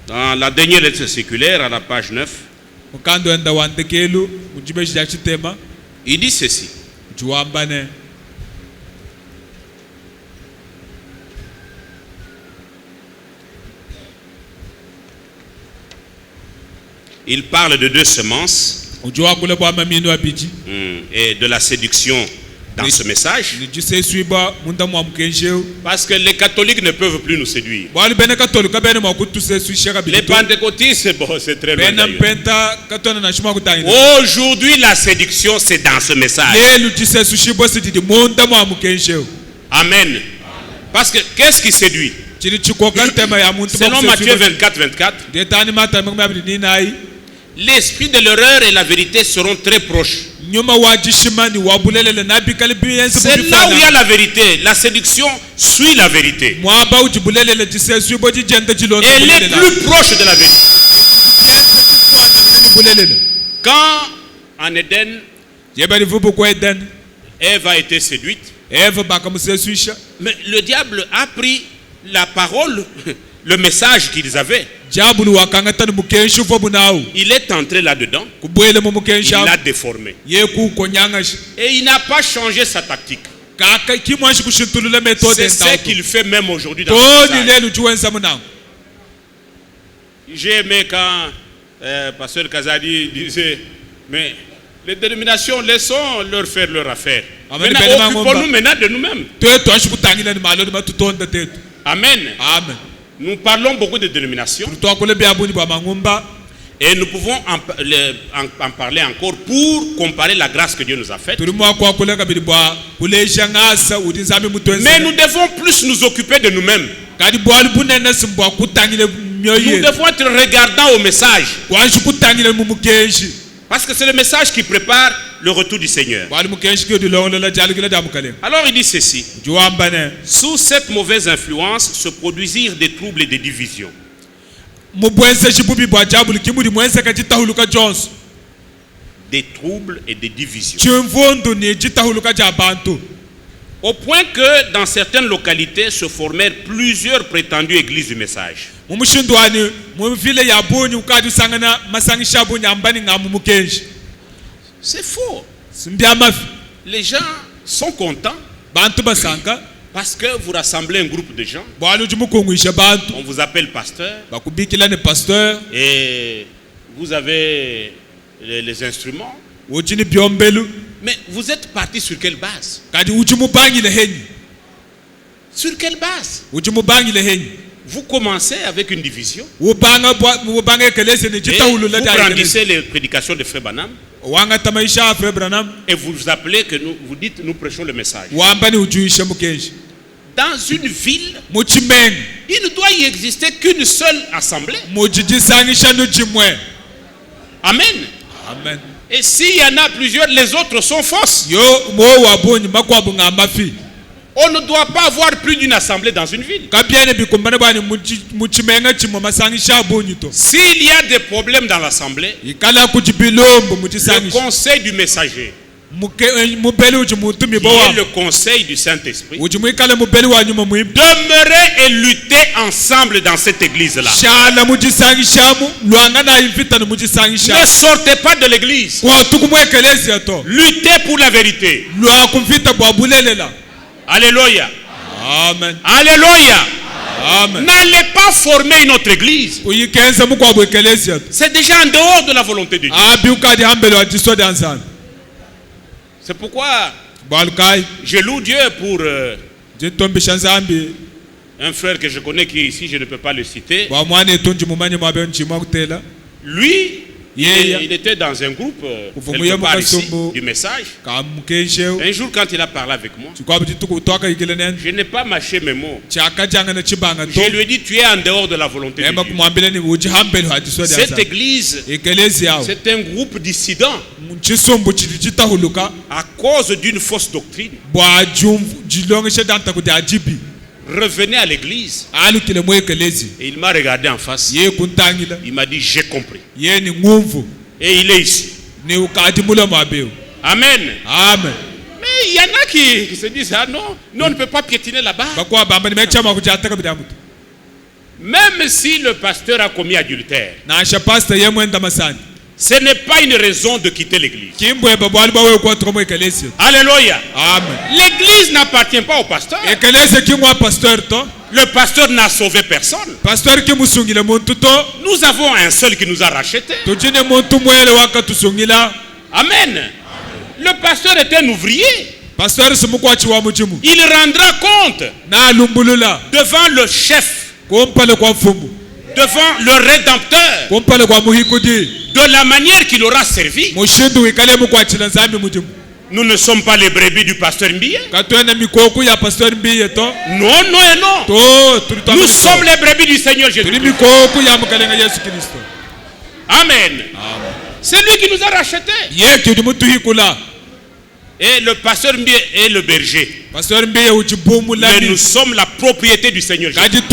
dans la dernière lettre séculaire, à la page 9. Il dit ceci. Il parle de deux semences et de la séduction dans ce message. Parce que les catholiques ne peuvent plus nous séduire. Les pentecôtistes, bon, c'est très loin. Aujourd'hui, la séduction, c'est dans ce message. Amen. Parce que qu'est-ce qui séduit? Selon Matthieu 24, 24, l'esprit de l'erreur et la vérité seront très proches. C'est là où il y a la vérité. La séduction suit la vérité. Elle est plus proche de la vérité. Quand en Éden, Ève a été séduite, mais le diable a pris la parole, le message qu'ils avaient. Il est entré là-dedans. Il l'a déformé. Et il n'a pas changé sa tactique. C'est ce qu'il fait même aujourd'hui dans ce message. J'ai aimé quand Pasteur Kazadi disait, mais les dénominations, laissons-leur faire leur affaire. Occupons-nous maintenant de nous-mêmes. Amen. Nous parlons beaucoup de dénominations et nous pouvons en parler encore pour comparer la grâce que Dieu nous a faite. Mais nous devons plus nous occuper de nous-mêmes. Nous devons être regardants au message. Parce que c'est le message qui prépare le retour du Seigneur. Alors il dit ceci. Sous cette mauvaise influence se produisirent des troubles et des divisions. Des troubles et des divisions. Au point que dans certaines localités se formèrent plusieurs prétendues églises du message. C'est faux. Les gens sont contents parce que vous rassemblez un groupe de gens. On vous appelle pasteur. Et vous avez les instruments. Mais vous êtes parti sur quelle base? Sur quelle base? Vous commencez avec une division. Et vous brandissez les prédications de Frère Branham. Et vous appelez que vous dites nous prêchons le message. Dans une ville, il ne doit y exister qu'une seule assemblée. Amen. Amen. Et s'il y en a plusieurs, les autres sont fausses. On ne doit pas avoir plus d'une assemblée dans une ville. S'il y a des problèmes dans l'assemblée, le conseil du messager qui est le conseil du Saint-Esprit, demeurez et luttez ensemble dans cette église-là. Ne sortez pas de l'église. Luttez pour la vérité. Alléluia. Amen. Alléluia. Amen. N'allez pas former une autre église. C'est déjà en dehors de la volonté de Dieu. C'est pourquoi je loue Dieu pour un frère que je connais qui est ici, je ne peux pas le citer. Lui, il était dans un groupe quelque part ici, du message. Un jour, quand il a parlé avec moi, je n'ai pas mâché mes mots. Je lui ai dit, tu es en dehors de la volonté de Dieu. Cette église, c'est un groupe dissident à cause d'une fausse doctrine. Revenez à l'église. Et il m'a regardé en face. Il m'a dit, j'ai compris. Et il est ici. Amen. Amen. Mais il y en a qui se disent, ah non, nous on ne peut pas piétiner là-bas. Même si le pasteur a commis adultère, ce n'est pas une raison de quitter l'église. Alléluia. Amen. L'église n'appartient pas au pasteur. Le pasteur n'a sauvé personne. Nous avons un seul qui nous a rachetés. Amen. Le pasteur est un ouvrier. Il rendra compte devant le chef, devant le rédempteur, de la manière qu'il aura servi. Nous ne sommes pas les brebis du pasteur Mbiye. Non, non et non. Nous sommes les brebis du Seigneur Jésus-Christ. Amen. C'est lui qui nous a rachetés. Et le pasteur Mbiye est le berger. Mais nous sommes la propriété du Seigneur Jésus-Christ.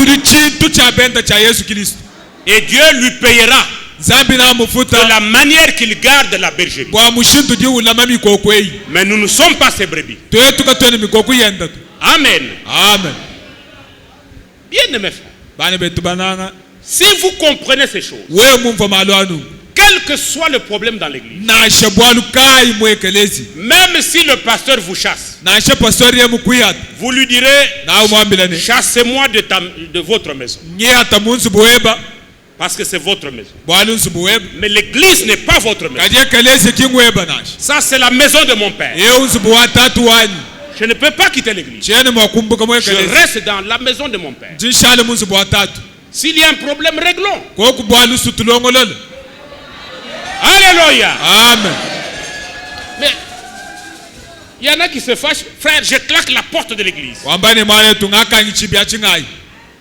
Et Dieu lui payera de la manière qu'il garde la bergerie. Mais nous ne sommes pas ses brebis. Amen. Amen. Bien-aimés frères, si vous comprenez ces choses, quel que soit le problème dans l'église, même si le pasteur vous chasse, vous lui direz, chassez-moi de votre maison. Parce que c'est votre maison. Mais l'église n'est pas votre maison. Ça, c'est la maison de mon père. Je ne peux pas quitter l'église. Je reste dans la maison de mon père. S'il y a un problème, réglons. koku bwalu sutulongolole. Alléluia. Amen. Mais il y en a qui se fâchent. Frère, je claque la porte de l'église. Wambani mwane tungakangi chibia chingai.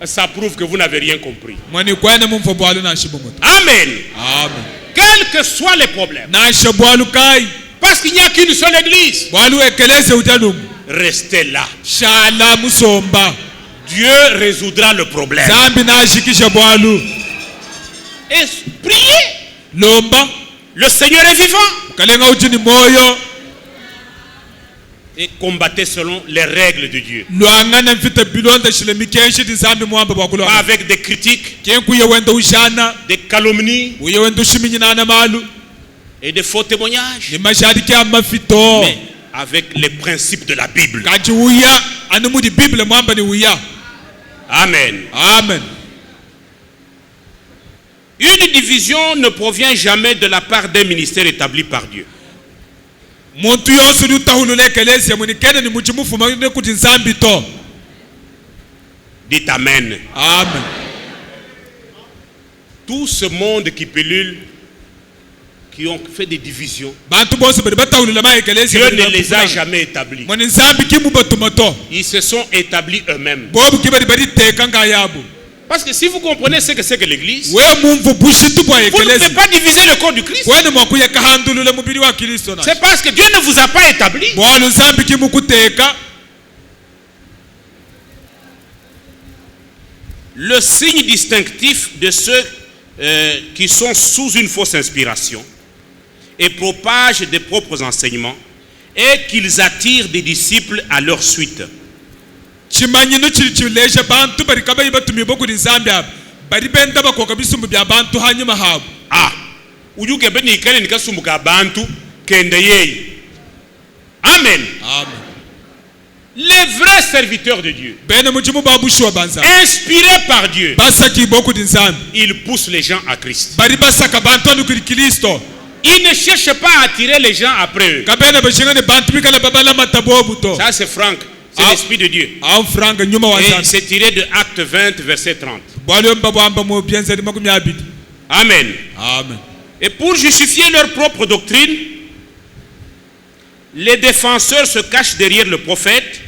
Ça prouve que vous n'avez rien compris. Mwani kwene mumfo bwalu na shibomoto. Amen. Amen. Quels que soient les problèmes. Na shabwalu kai. Parce qu'il n'y a qu'une seule église. Bwalu ekeleze ujalumu. Restez là. Shala musomba. Dieu résoudra le problème. Zambi na shikisha bwalu. Et priez. Lomba. Le Seigneur est vivant. Kalenga ujini moyo. Et combattez selon les règles de Dieu. Luangana mfite bilonda shile mikenshi di zambi mwamba bwakulo. Pas avec des critiques, Kenku yewenda ushana. des calomnies Uyewenda ushiminyina na malu. et des faux témoignages. Ni mashadiki amafito. Mais avec les principes de la Bible. Kaji uya. Anumudi Bible mwamba ni uya. Amen. Amen. Une division ne provient jamais de la part d'un ministère établi par Dieu. Muntu yose utahulule ekelezi ya munikene ni muchimufu ne kuti nzambi to. Dites Amen. Amen. Tout ce monde qui pilule, qui ont fait des divisions, Bantu bose bari batahulule ma ekelezi. Dieu ne les a jamais établis. Moni nzambi kimu batumato. Ils se sont établis eux-mêmes. Bobu kibari bari teka ngayabu. Parce que si vous comprenez ce que c'est que l'église, We mumvu bushitu bwa vous ne pouvez ekelezi. pas diviser le corps du Christ. Wene mwakuye kahandulule mubiri wa Kristo na. C'est parce que Dieu ne vous a pas établi. Bwalu nzambi kimu kuteka. Le signe distinctif de ceux qui sont sous une fausse inspiration et propagent des propres enseignements est qu'ils attirent des disciples à leur suite. Chimanyino chilichileje bantu bari kabayi batumi boku nzambi ab. Bari benda bakoka bisumbu bya bantu hanyuma habo. Ah, uyuke beni ikene nikasumbuka abantu kende yeye. Amen. Amen. Les vrais serviteurs de Dieu, Bene muchimu babushwa banza. inspirés par Dieu, Basaki boku nzambi. ils poussent les gens à Christ. Bari basaka bantu anukuri Kristo. Ils ne cherchent pas à attirer les gens après eux. Kabene bashingane bantu bikale babala matabobu to. Ça c'est Franck, c'est Ah. l'Esprit de Dieu. Au franga nyuma wa Et nzambi. c'est tiré de Acte 20, verset 30. Bwalo mbabwamba mu byenze makumi abiri. Amen. Amen. Et pour justifier leur propre doctrine, les défenseurs se cachent derrière le prophète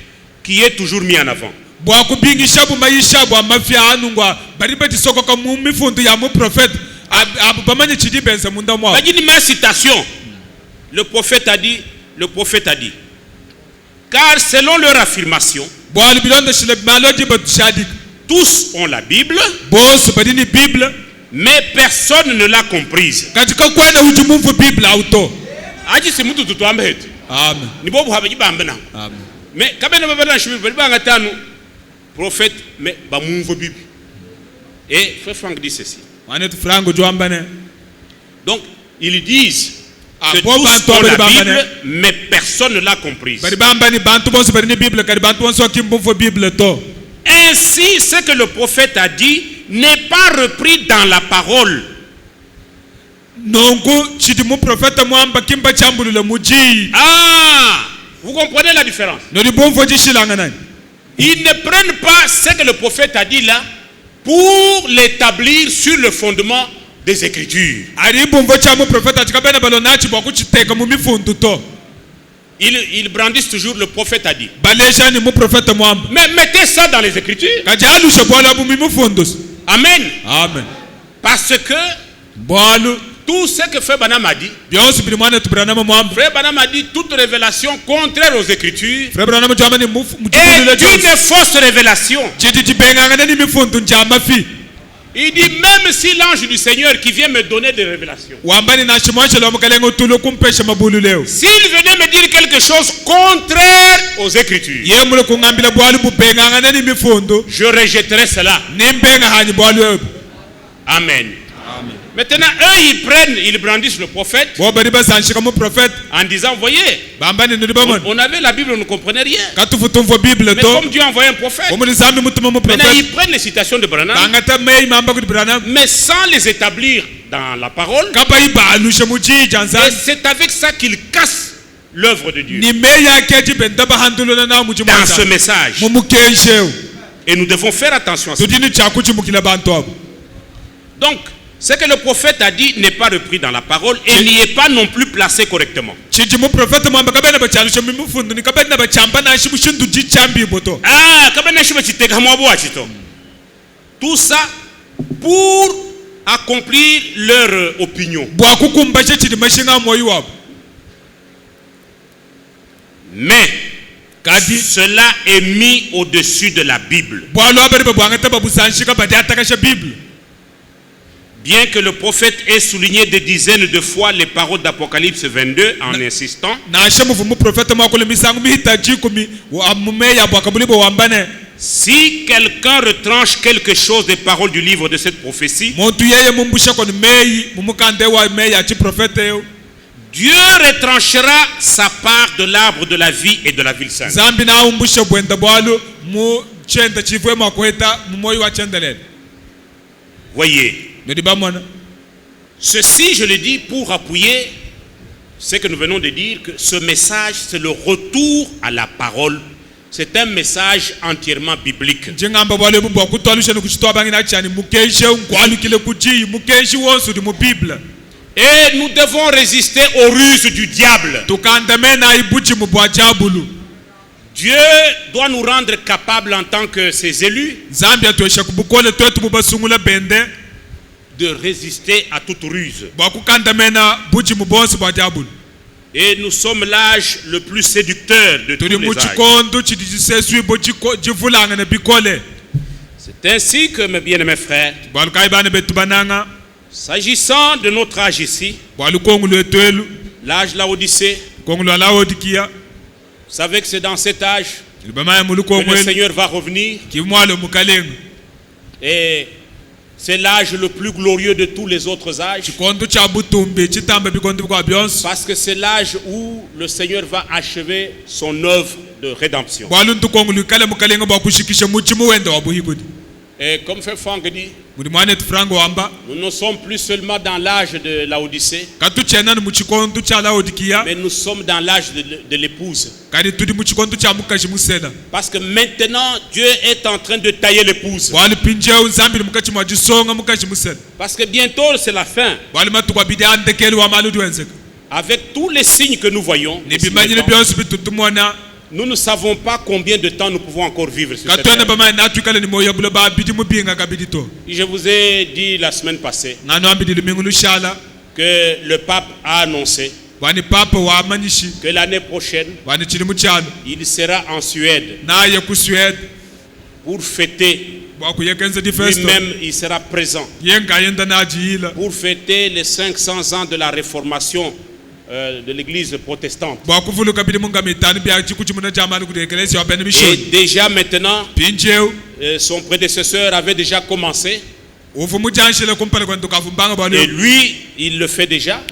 qui est toujours mis en avant. Bwakubingisha bu maisha bwa mafia anungwa bari batisokoka mu mifundu ya mu prophet abu bamanye chidi benza munda mwa. Voyez ma citation. Le prophète a dit, car selon leur affirmation, Bwalo bilonda shile maloji batushadi. tous ont la Bible, Boss bari ni Bible. mais personne ne l'a comprise. Katika kwenda ujumumfu Bible auto. Aji si mtu tutuambe hetu. Amen. Ni bobu habeji bambe na. Amen. Mais kabena babana shumi bali banga tanu prophète mais ba mumvo Bible. Et frère Franck dit ceci. Wane tu frango juambane. Donc ils disent Ah, que bon, tous bantu ont la bali Bible, bambane. mais personne ne l'a comprise. Bari bambani bantu boss bari ni Bible kari bantu wonso kimbumfu Bible to. Ainsi, ce que le prophète a dit n'est pas repris dans la parole, Nongu chidi mu profeta mwamba kimba chambulule muji. Ah, vous comprenez la différence? Nodi bomfo jishilanga nani. Ils ne prennent pas ce que le prophète a dit là pour l'établir sur le fondement des Écritures. Ari bomfo chamu profeta chikabena balonachi bwa kuchiteka mu mifundu to. Ils brandissent toujours le prophète a dit. Balesha ni mu profeta mwamba. Mais mettez ça dans les Écritures. Kajalu shebwala bu mifundu. Amen. Amen. Parce que Bwalu tout ce que Frère Branham a dit, byonsi birimane tubranama mwamba. Frère Branham a dit toute révélation contraire aux Écritures Frère Branham jamani mu est une fausse révélation. Chidi benganga ni mifundu njamba fi. Il dit même si l'ange du Seigneur qui vient me donner des révélations, Wambani na shimwache lo mkalengo tulo kumpesha mabulu leo. s'il venait me dire quelque chose contraire aux Écritures, Yemule kungambila bwalu bu benganga ni mifundu. je rejetterai cela. Nimbenga hani bwalu ebu. Amen. Maintenant, eux, ils brandissent le prophète Bo bari basanshika mu prophet. en disant, voyez, Bambani nudi bamon. on avait la Bible, on ne comprenait rien. Katufutumvo Bible Mais to. comme Dieu a envoyé un prophète, Omuli zambi mutuma mu maintenant prophet. ils prennent les citations de Branham, Bangata mei mamba ku Branham. mais sans les établir dans la parole. Kapa ibalusha muji Et janza. c'est avec ça qu'ils cassent l'œuvre de Dieu Ni meya keji benda bahandulona na muji dans ce mwanza. message. Mumukensheu. Et nous devons faire attention à ça. tudini chakuchimukila bantu abo. Donc, ce que le prophète a dit n'est pas repris dans la parole et n'y est pas non plus placé correctement. Chijimu prophète mwamba kabena bachalusha mimufundu ni kabena bachamba na shimushundu jichambi boto. Ah, kabena shiba chiteka mwabo wachito. Tout ça pour accomplir leur opinion. Bwa kukumbashe chidi mashinga moyo wabo. Mais cela est mis au-dessus de la Bible. Bien que le prophète ait souligné des dizaines de fois les paroles d'Apocalypse 22 en insistant, si quelqu'un retranche quelque chose des paroles du livre de cette prophétie, Dieu retranchera sa part de l'arbre de la vie et de la ville sainte. Voyez, ceci je le dis pour appuyer ce que nous venons de dire, que ce message c'est le retour à la parole. C'est un message entièrement biblique. Et nous devons résister aux ruses du diable. Dieu doit nous rendre capables en tant que ses élus de résister à toute ruse. Et nous sommes l'âge le plus séducteur de tous les âges. C'est ainsi que, mes bien-aimés frères, s'agissant de notre âge ici, l'âge Laodicée, vous savez que c'est dans cet âge que le Seigneur va revenir. Et c'est l'âge le plus glorieux de tous les autres âges. Parce que c'est l'âge où le Seigneur va achever son œuvre de rédemption. Et comme Frère Franck dit, nous ne sommes plus seulement dans l'âge de Laodicée, mais nous sommes dans l'âge de l'épouse. Parce que maintenant, Dieu est en train de tailler l'épouse. Parce que bientôt, c'est la fin. Avec tous les signes que nous voyons, nous ne savons pas combien de temps nous pouvons encore vivre sur cette terre. Je vous ai dit la semaine passée que le pape a annoncé que l'année prochaine, il sera en Suède pour fêter. Lui-même, il sera présent pour fêter les 500 ans de la réformation de l'église protestante. Et déjà maintenant, son prédécesseur avait déjà commencé. Et lui, il le fait déjà.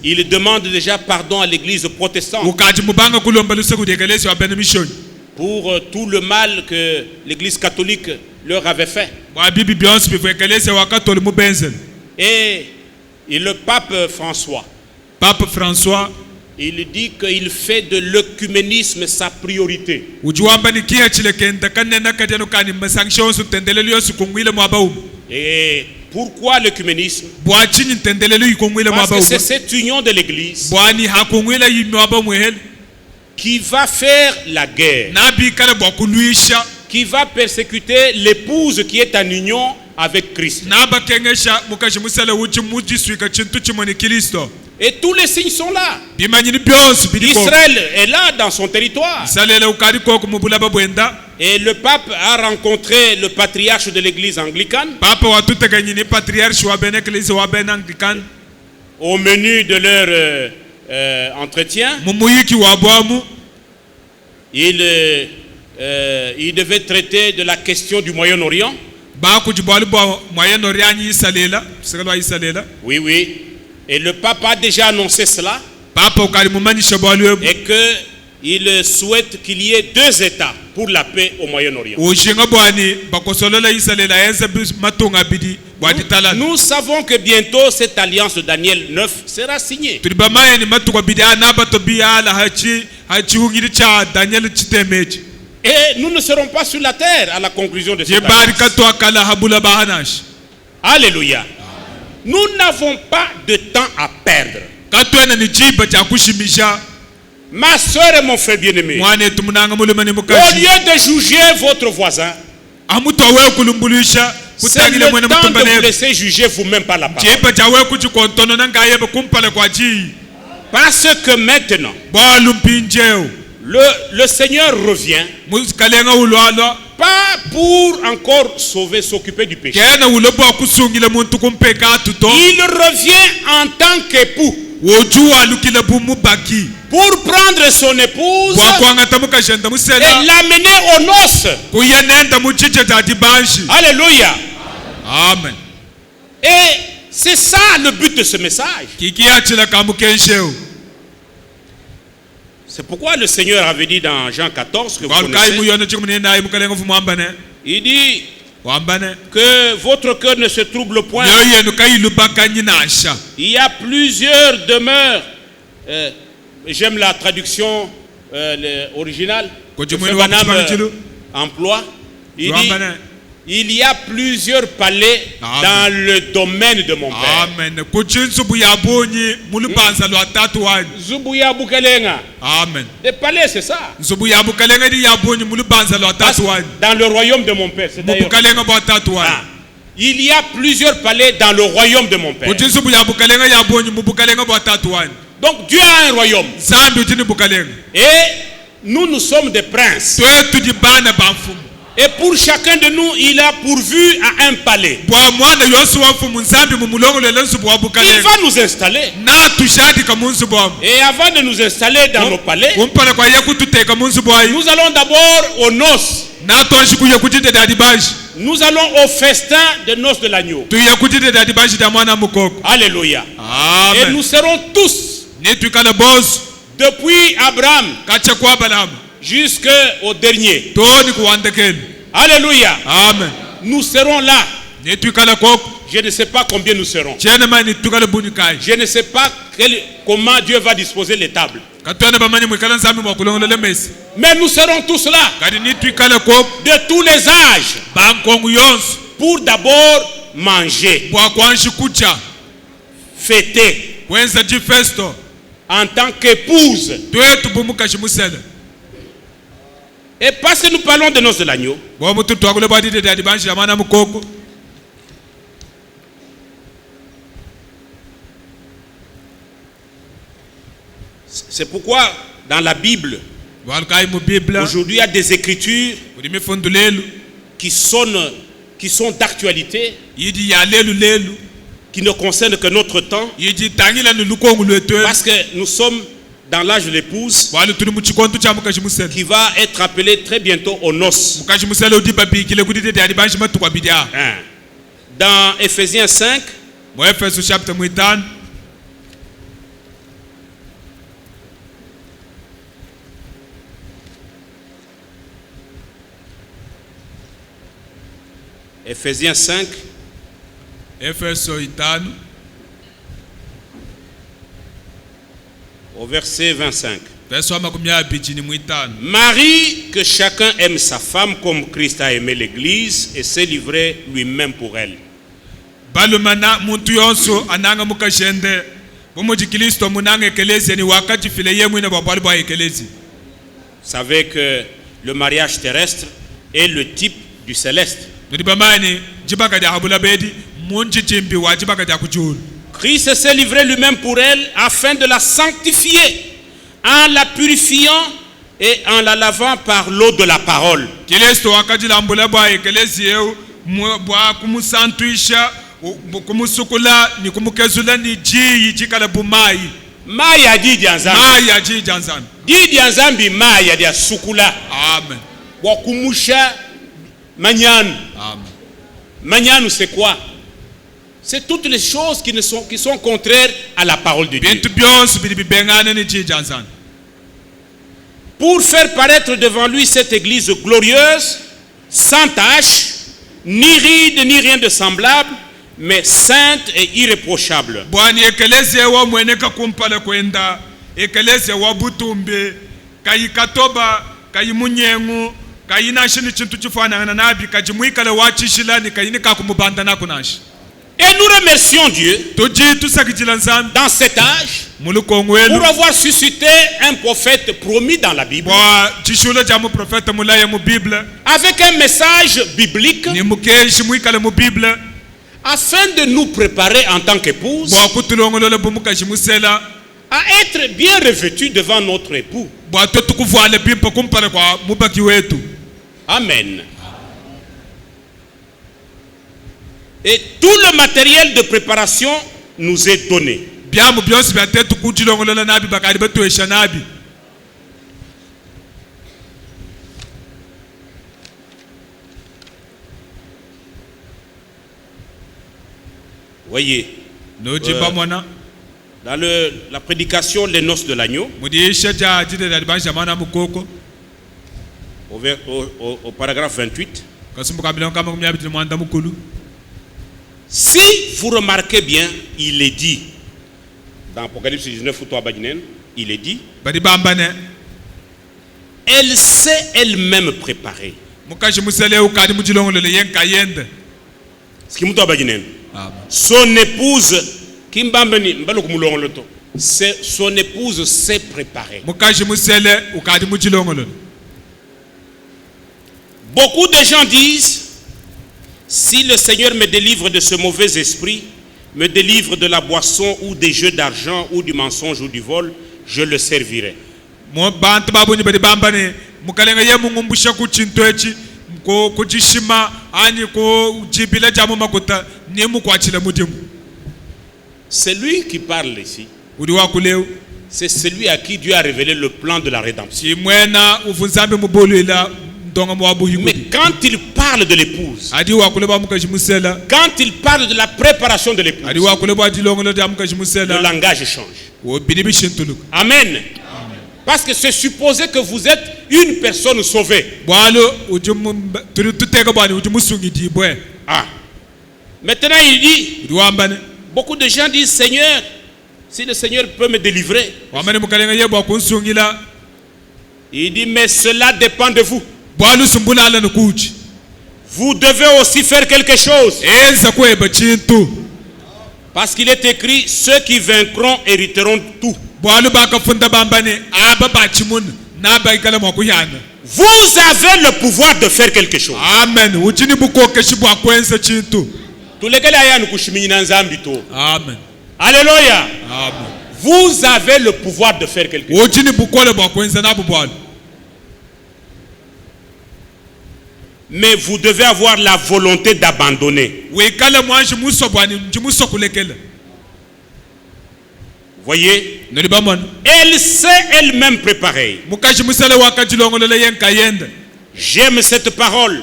Il demande déjà pardon à l'église protestante pour tout le mal que l'église catholique leur avait fait. Et le pape François, il dit qu'il fait de l'œcuménisme sa priorité. Et pourquoi l'œcuménisme? Parce que c'est cette union de l'église qui va faire la guerre, qui va persécuter l'épouse qui est en union avec Christ. Et tous les signes sont là. Israël est là dans son territoire. Et le pape a rencontré le patriarche de l'église anglicane. Au menu de leur entretien, il devait traiter de la question du Moyen-Orient. Oui, oui. Et le pape a déjà annoncé cela. Et qu'il souhaite qu'il y ait 2 États pour la paix au Moyen-Orient. Nous savons que bientôt cette alliance de Daniel 9 sera signée. Et nous ne serons pas sur la terre à la conclusion de cette jibari alliance. katwa kala habula bahanash Alléluia. Nous n'avons pas de temps à perdre. katwena ni chiba cha kushimisha Ma soeur et mon frère bien-aimé, mwane tumunanga mulimani au mukashi lieu de juger votre voisin, amuto we kulumbulisha c'est kutangile le mwene temps de vous mutumbalebe laisser juger vous-même par la parole. chiba cha we kuchikontono nangayebe kumpale kwa chi Parce que maintenant, bolu mpinjeo le Seigneur revient, musikalenga ulwalwa pas pour encore sauver, s'occuper du péché. kena ulobo kusungile muntu kumpeka tuto Il revient en tant qu'époux wojuwa lukile bumubaki pour prendre son épouse bwakwanga tamukashenda et musela l'amener aux noces. kuyenenda muchiche cha dibanshi Alléluia. amen Et c'est ça le but de ce message. kikiachila kamukensheo C'est pourquoi le Seigneur avait dit dans Jean 14, que vous kwalukai connaissez, muyona chikumune naye mukalenga vumwambane il dit wambane que votre cœur ne se trouble point. myoyo yenu kailubakanyi nasha Il y a plusieurs demeures. J'aime la traduction originale que Koji Frère mwini wa Branham kusema chilu. emploie. Il dit, wambane il y a plusieurs palais Amen. dans le domaine de mon Père. amen kuchinsubu yabonyi mulubanza lwa tatu wanyu Zubuya Bukelenga. amen Les palais, c'est ça. nsubu yabukalenga di yabonyi mulubanza lwa Parce tatu que wanyu dans le royaume de mon Père, c'est d'ailleurs. mubukalenga bwa tatu wanyu Ah. Il y a plusieurs palais dans le royaume de mon Père. kuchinsubu yabukalenga yabonyi mubukalenga bwa tatu wanyu Donc Dieu a un royaume. zambi uchini bukalenga Et nous sommes des princes. twetu di bana ba mfumu Et pour chacun de nous, il a pourvu à un palais. bwa mwana yosu wa mfumu nzambi mumulongolele nsubu wa Il bukalenga va nous installer. na tushadika munsubu wamu Et avant de nous installer dans nos palais, kumpala kwa ye kututeka munsubu wayi nous allons d'abord aux noces. na tonshikuye kutiteta dibashi Nous allons au festin de noces de l'agneau. tuye kutiteta dibashi ta mwana mukoko Alléluia. Et amen nous serons tous, ni twikala bosu depuis Abraham kacha kwa balamu jusqu'au dernier. toni kuwandekeni Alléluia. amen Nous serons là. ni twikala koko Je ne sais pas combien nous serons. chene mani twikala bunikayi Je ne sais pas comment Dieu va disposer les tables. katwene bamanyi mwikala nzambi mwakulongolele mesi Mais nous serons tous là, kadi ni twikala koko de tous les âges, bankongu yonsu pour d'abord manger, bwakwanshi kucha fêter, kwenza difesto en tant qu'épouse. twetu bumukashi musele Et parce que nous parlons de noces de l'agneau, bwomutu twakule bwatiteta dibanshi ya mwana mukoko c'est pourquoi dans la Bible, bwalukayi mu biblia aujourd'hui il y a des écritures kuli mifundu lelu qui sont d'actualité, yidi ya lelu lelu qui ne concernent que notre temps, yidi tangila ni lukongu lwetwelu parce que nous sommes dans l'âge de l'épouse bwalu tuli muchikontu cha mukashi musele qui va être appelé très bientôt aux noces. mukashi musele udipa bikile kutiteta dibanshi matukwa bidia Hein. Dans Ephésiens 5, mu Efeso chapter mwitano Ephésiens 5, Efeso itano au verset 25. verso wa makumi abiri chini mwitano Marie, que chacun aime sa femme comme Christ a aimé l'Église et s'est livré lui-même pour elle. balumana muntu yonso ananga mukashende bumuji kristo munanga ekelezi ni wakati file ye mwine bwabwali bwa ekelezi Vous savez que le mariage terrestre est le type du céleste. tuli bamani jibaka dia habula bedi munji chimbi wa jibaka dia kujulu Christ s'est livré lui-même pour elle afin de la sanctifier en la purifiant et en la lavant par l'eau de la parole. kristo wakati lambula bwa ekelezi yeu bwa kumusantuisha kumusukula ni kumukezula ni ji jikala bumai Maya didi anzambi. maya ji janzambi Didi anzambi maya dia sukula. amen Wakumusha manyanu. amen Manyanu c'est quoi? C'est toutes les choses qui sont contraires à la parole de Dieu. bintu byonse bili bibengana ni ji janzambi Pour faire paraître devant lui cette église glorieuse, sans tache, ni ride, ni rien de semblable, mais sainte et irréprochable. bwani ekelezi wa mweneka kumpala kwenda ekelezi wa butumbe kayi katoba kayi munyengu kayina shini chintu chifana na nabi kajimwikale wachishila ni kayini kakumubanda na kunashi. Et nous remercions Dieu dans cet âge pour avoir suscité un prophète promis dans la Bible avec un message biblique afin de nous préparer en tant qu'épouse à être bien revêtus devant notre époux. Amen. Et tout le matériel de préparation nous est donné. Voyez, dans la prédication Les Noces de l'Agneau, au paragraphe 28, si vous remarquez bien, il est dit, dans Apocalypse 19, il est dit, elle s'est elle-même préparée. Son épouse, son épouse s'est préparée. Beaucoup de gens disent, si le Seigneur me délivre de ce mauvais esprit, me délivre de la boisson ou des jeux d'argent ou du mensonge ou du vol, je le servirai. C'est lui qui parle ici. C'est celui à qui Dieu a révélé le plan de la rédemption. Mais quand il parle de l'épouse, quand il parle de la préparation de l'épouse, le langage change. Amen. Parce que c'est supposé que vous êtes une personne sauvée. Ah. Maintenant il dit, beaucoup de gens disent, Seigneur, si le Seigneur peut me délivrer. Il dit, mais cela dépend de vous. Vous devez aussi faire quelque chose. Parce qu'il est écrit, ceux qui vaincront hériteront tout. Vous avez le pouvoir de faire quelque chose. Amen. Amen. Alléluia. Amen. Vous avez le pouvoir de faire quelque chose. Mais vous devez avoir la volonté d'abandonner. Voyez, elle s'est elle-même préparée. J'aime cette parole.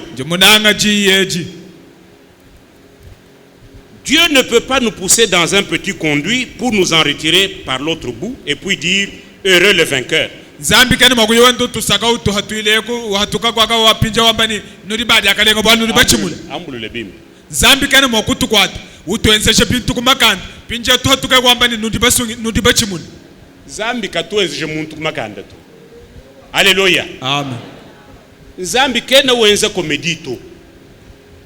Dieu ne peut pas nous pousser dans un petit conduit pour nous en retirer par l'autre bout et puis dire heureux le vainqueur. Zambi kani makuyewa ndo tusaka uhatuileko uhatuka kwa kawa pinja wambani nuri badi akalenga bwa nuri bachimule ambulule bimi zambi kani makutu kwata utuenseshe pintu kumakanda pinja tuhatuka wambani nuri bachimule zambi katuenseshe muntu kumakanda to. Alléluia. Amen. Zambi kena wenza komedito,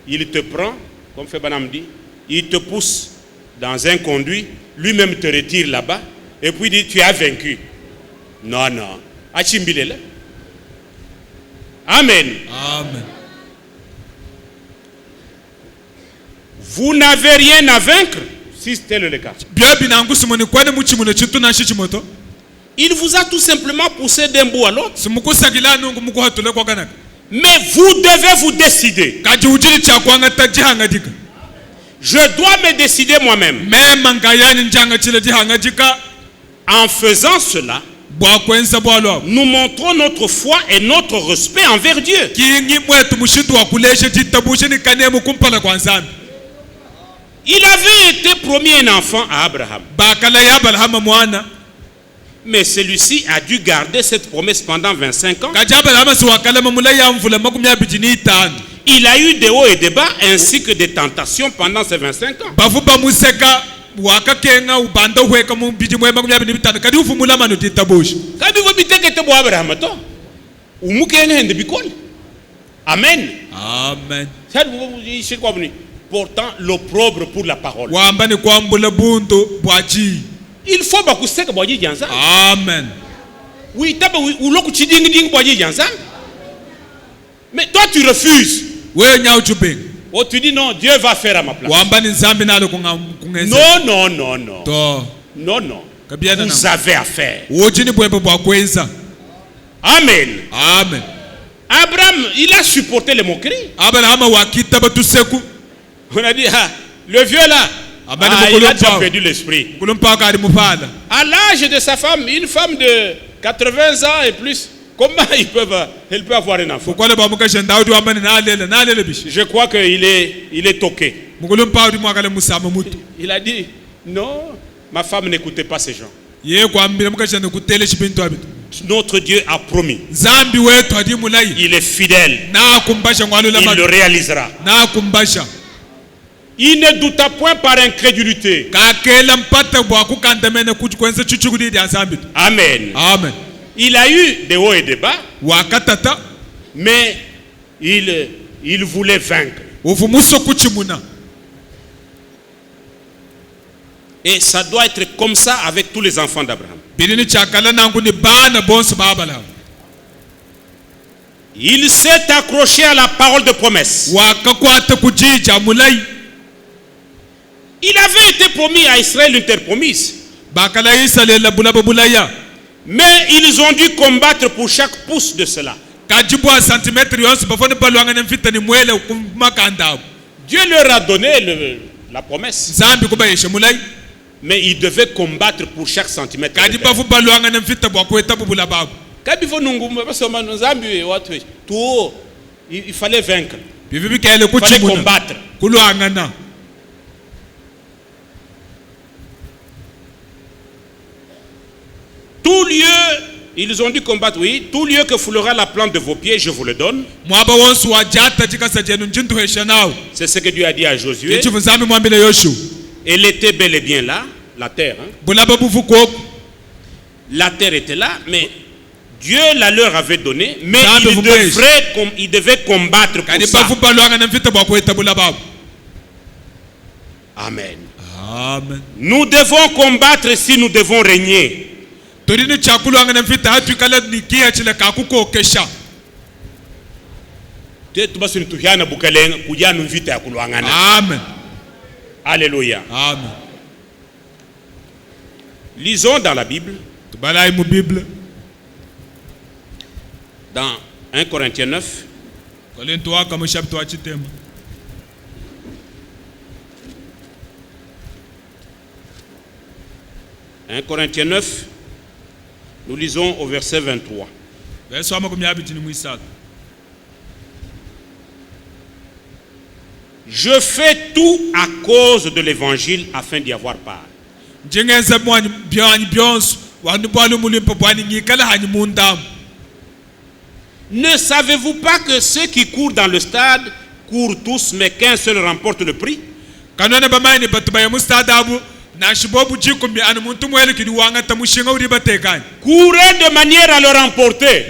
il te prend comme fait Banam dit, il te pousse dans un conduit, lui-même te retire là-bas et puis dit tu as vaincu. Non, non. Achimbilele. Amen. Amen. Vous n'avez rien à vaincre si tel est le cas. Il vous a tout simplement poussé d'un bout à l'autre. Mais vous devez vous décider. Je dois me décider moi-même. En faisant cela, nous montrons notre foi et notre respect envers Dieu. Il avait été promis un enfant à Abraham. Mais celui-ci a dû garder cette promesse pendant 25 ans. Il a eu des hauts et des bas ainsi que des tentations pendant ces 25 ans. Amen. Amen. C'est quoi, portant l'opprobre pour la parole. wamba ni kwambula buntu bwachi. Il faut bakuseka bwaji janza. Amen. Oui, tabe ou loku chiding ding bwaji janza. Mais toi tu refuses. We nyau chuping. Oh, tu dis non, Dieu va faire à ma place. Wamba ni zambi nalo kungeza. Non, non, non, non. To. Non, non. Kabiana na. Vous avez affaire. Wochini bwembe bwakweza. Amen. Amen. Abraham, il a supporté les moqueries. Abraham wakita batuseku. On a dit, ah, le vieux là, il a déjà perdu l'esprit. À l'âge de sa femme, une femme de 80 ans et plus, comment elle peut avoir un enfant? Je crois qu'il est toqué. Il a dit, non, ma femme n'écoutait pas ces gens. Notre Dieu a promis. Il est fidèle. Il le réalisera. Il ne douta point par incrédulité. Amen. Amen. Il a eu des hauts et des bas, mais il voulait vaincre. Et ça doit être comme ça avec tous les enfants d'Abraham. Il s'est accroché à la parole de promesse. Il avait été promis à Israël une terre promise. Mais ils ont dû combattre pour chaque pouce de cela. Dieu leur a donné la promesse. Mais ils devaient combattre pour chaque centimètre. Il fallait vaincre. Il fallait combattre. Tout lieu, ils ont dû combattre, oui. Tout lieu que foulera la plante de vos pieds, je vous le donne. C'est ce que Dieu a dit à Josué. Elle était bel et bien là, la terre. Hein. La terre était là, mais Dieu la leur avait donné, mais ils devaient combattre pour ça. Amen. Amen. Nous devons combattre si nous devons régner. Amen. Alléluia. Amen. Lisons dans la Bible. Dans 1 Corinthiens 9. 1 Corinthiens 9, nous lisons au verset 23. Je fais tout à cause de l'évangile afin d'y avoir part. Ne savez-vous pas que ceux qui courent dans le stade courent tous, mais qu'un seul remporte le prix? Courez de manière à le remporter.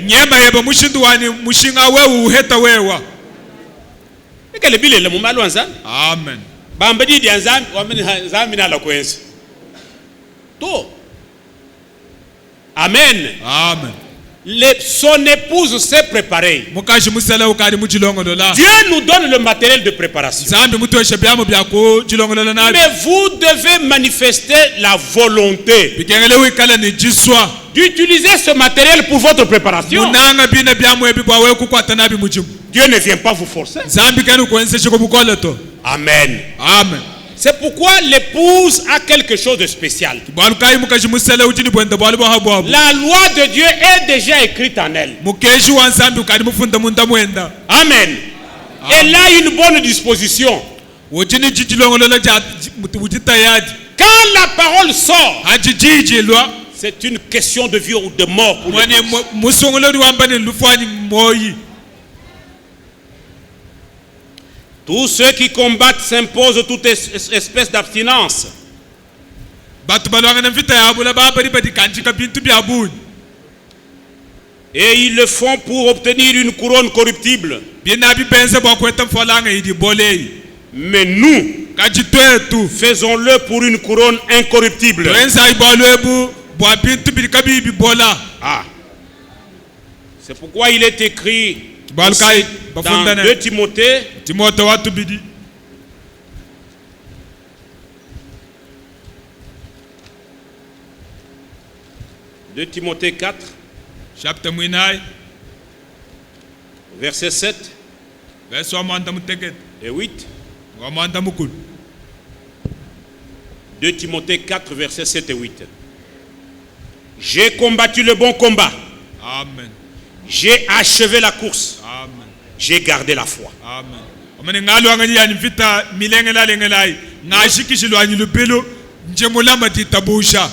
Amen. Amen. Amen. Son épouse s'est préparée. Dieu nous donne le matériel de préparation. Mais vous devez manifester la volonté d'utiliser ce matériel pour votre préparation. Dieu ne vient pas vous forcer. Amen. Amen. C'est pourquoi l'épouse a quelque chose de spécial. La loi de Dieu est déjà écrite en elle. Amen. Elle a une bonne disposition. Quand la parole sort, c'est une question de vie ou de mort pour tous ceux qui combattent s'imposent toute espèce d'abstinence. Et ils le font pour obtenir une couronne corruptible. bina bibenze bokweta mfolanga idi bolei Mais nous, kajitwetu faisons-le pour une couronne incorruptible. twenza ibolwebu bwa bintu bilikabi bibola Ah. C'est pourquoi il est écrit Balkai, dans bafundane. 2 Timothée, Timote watu bidi 2 Timothée 4, chapter mwinai verset 7 verse wa manda muteget et 8. wa manda mukulu 2 Timothée 4, verset 7 et 8. J'ai combattu le bon combat. amen J'ai achevé la course. amen J'ai gardé la foi. amen omene ngalo angani yani vita milengela lengelai ngashikishilwanyi lupelo njemulama titabusha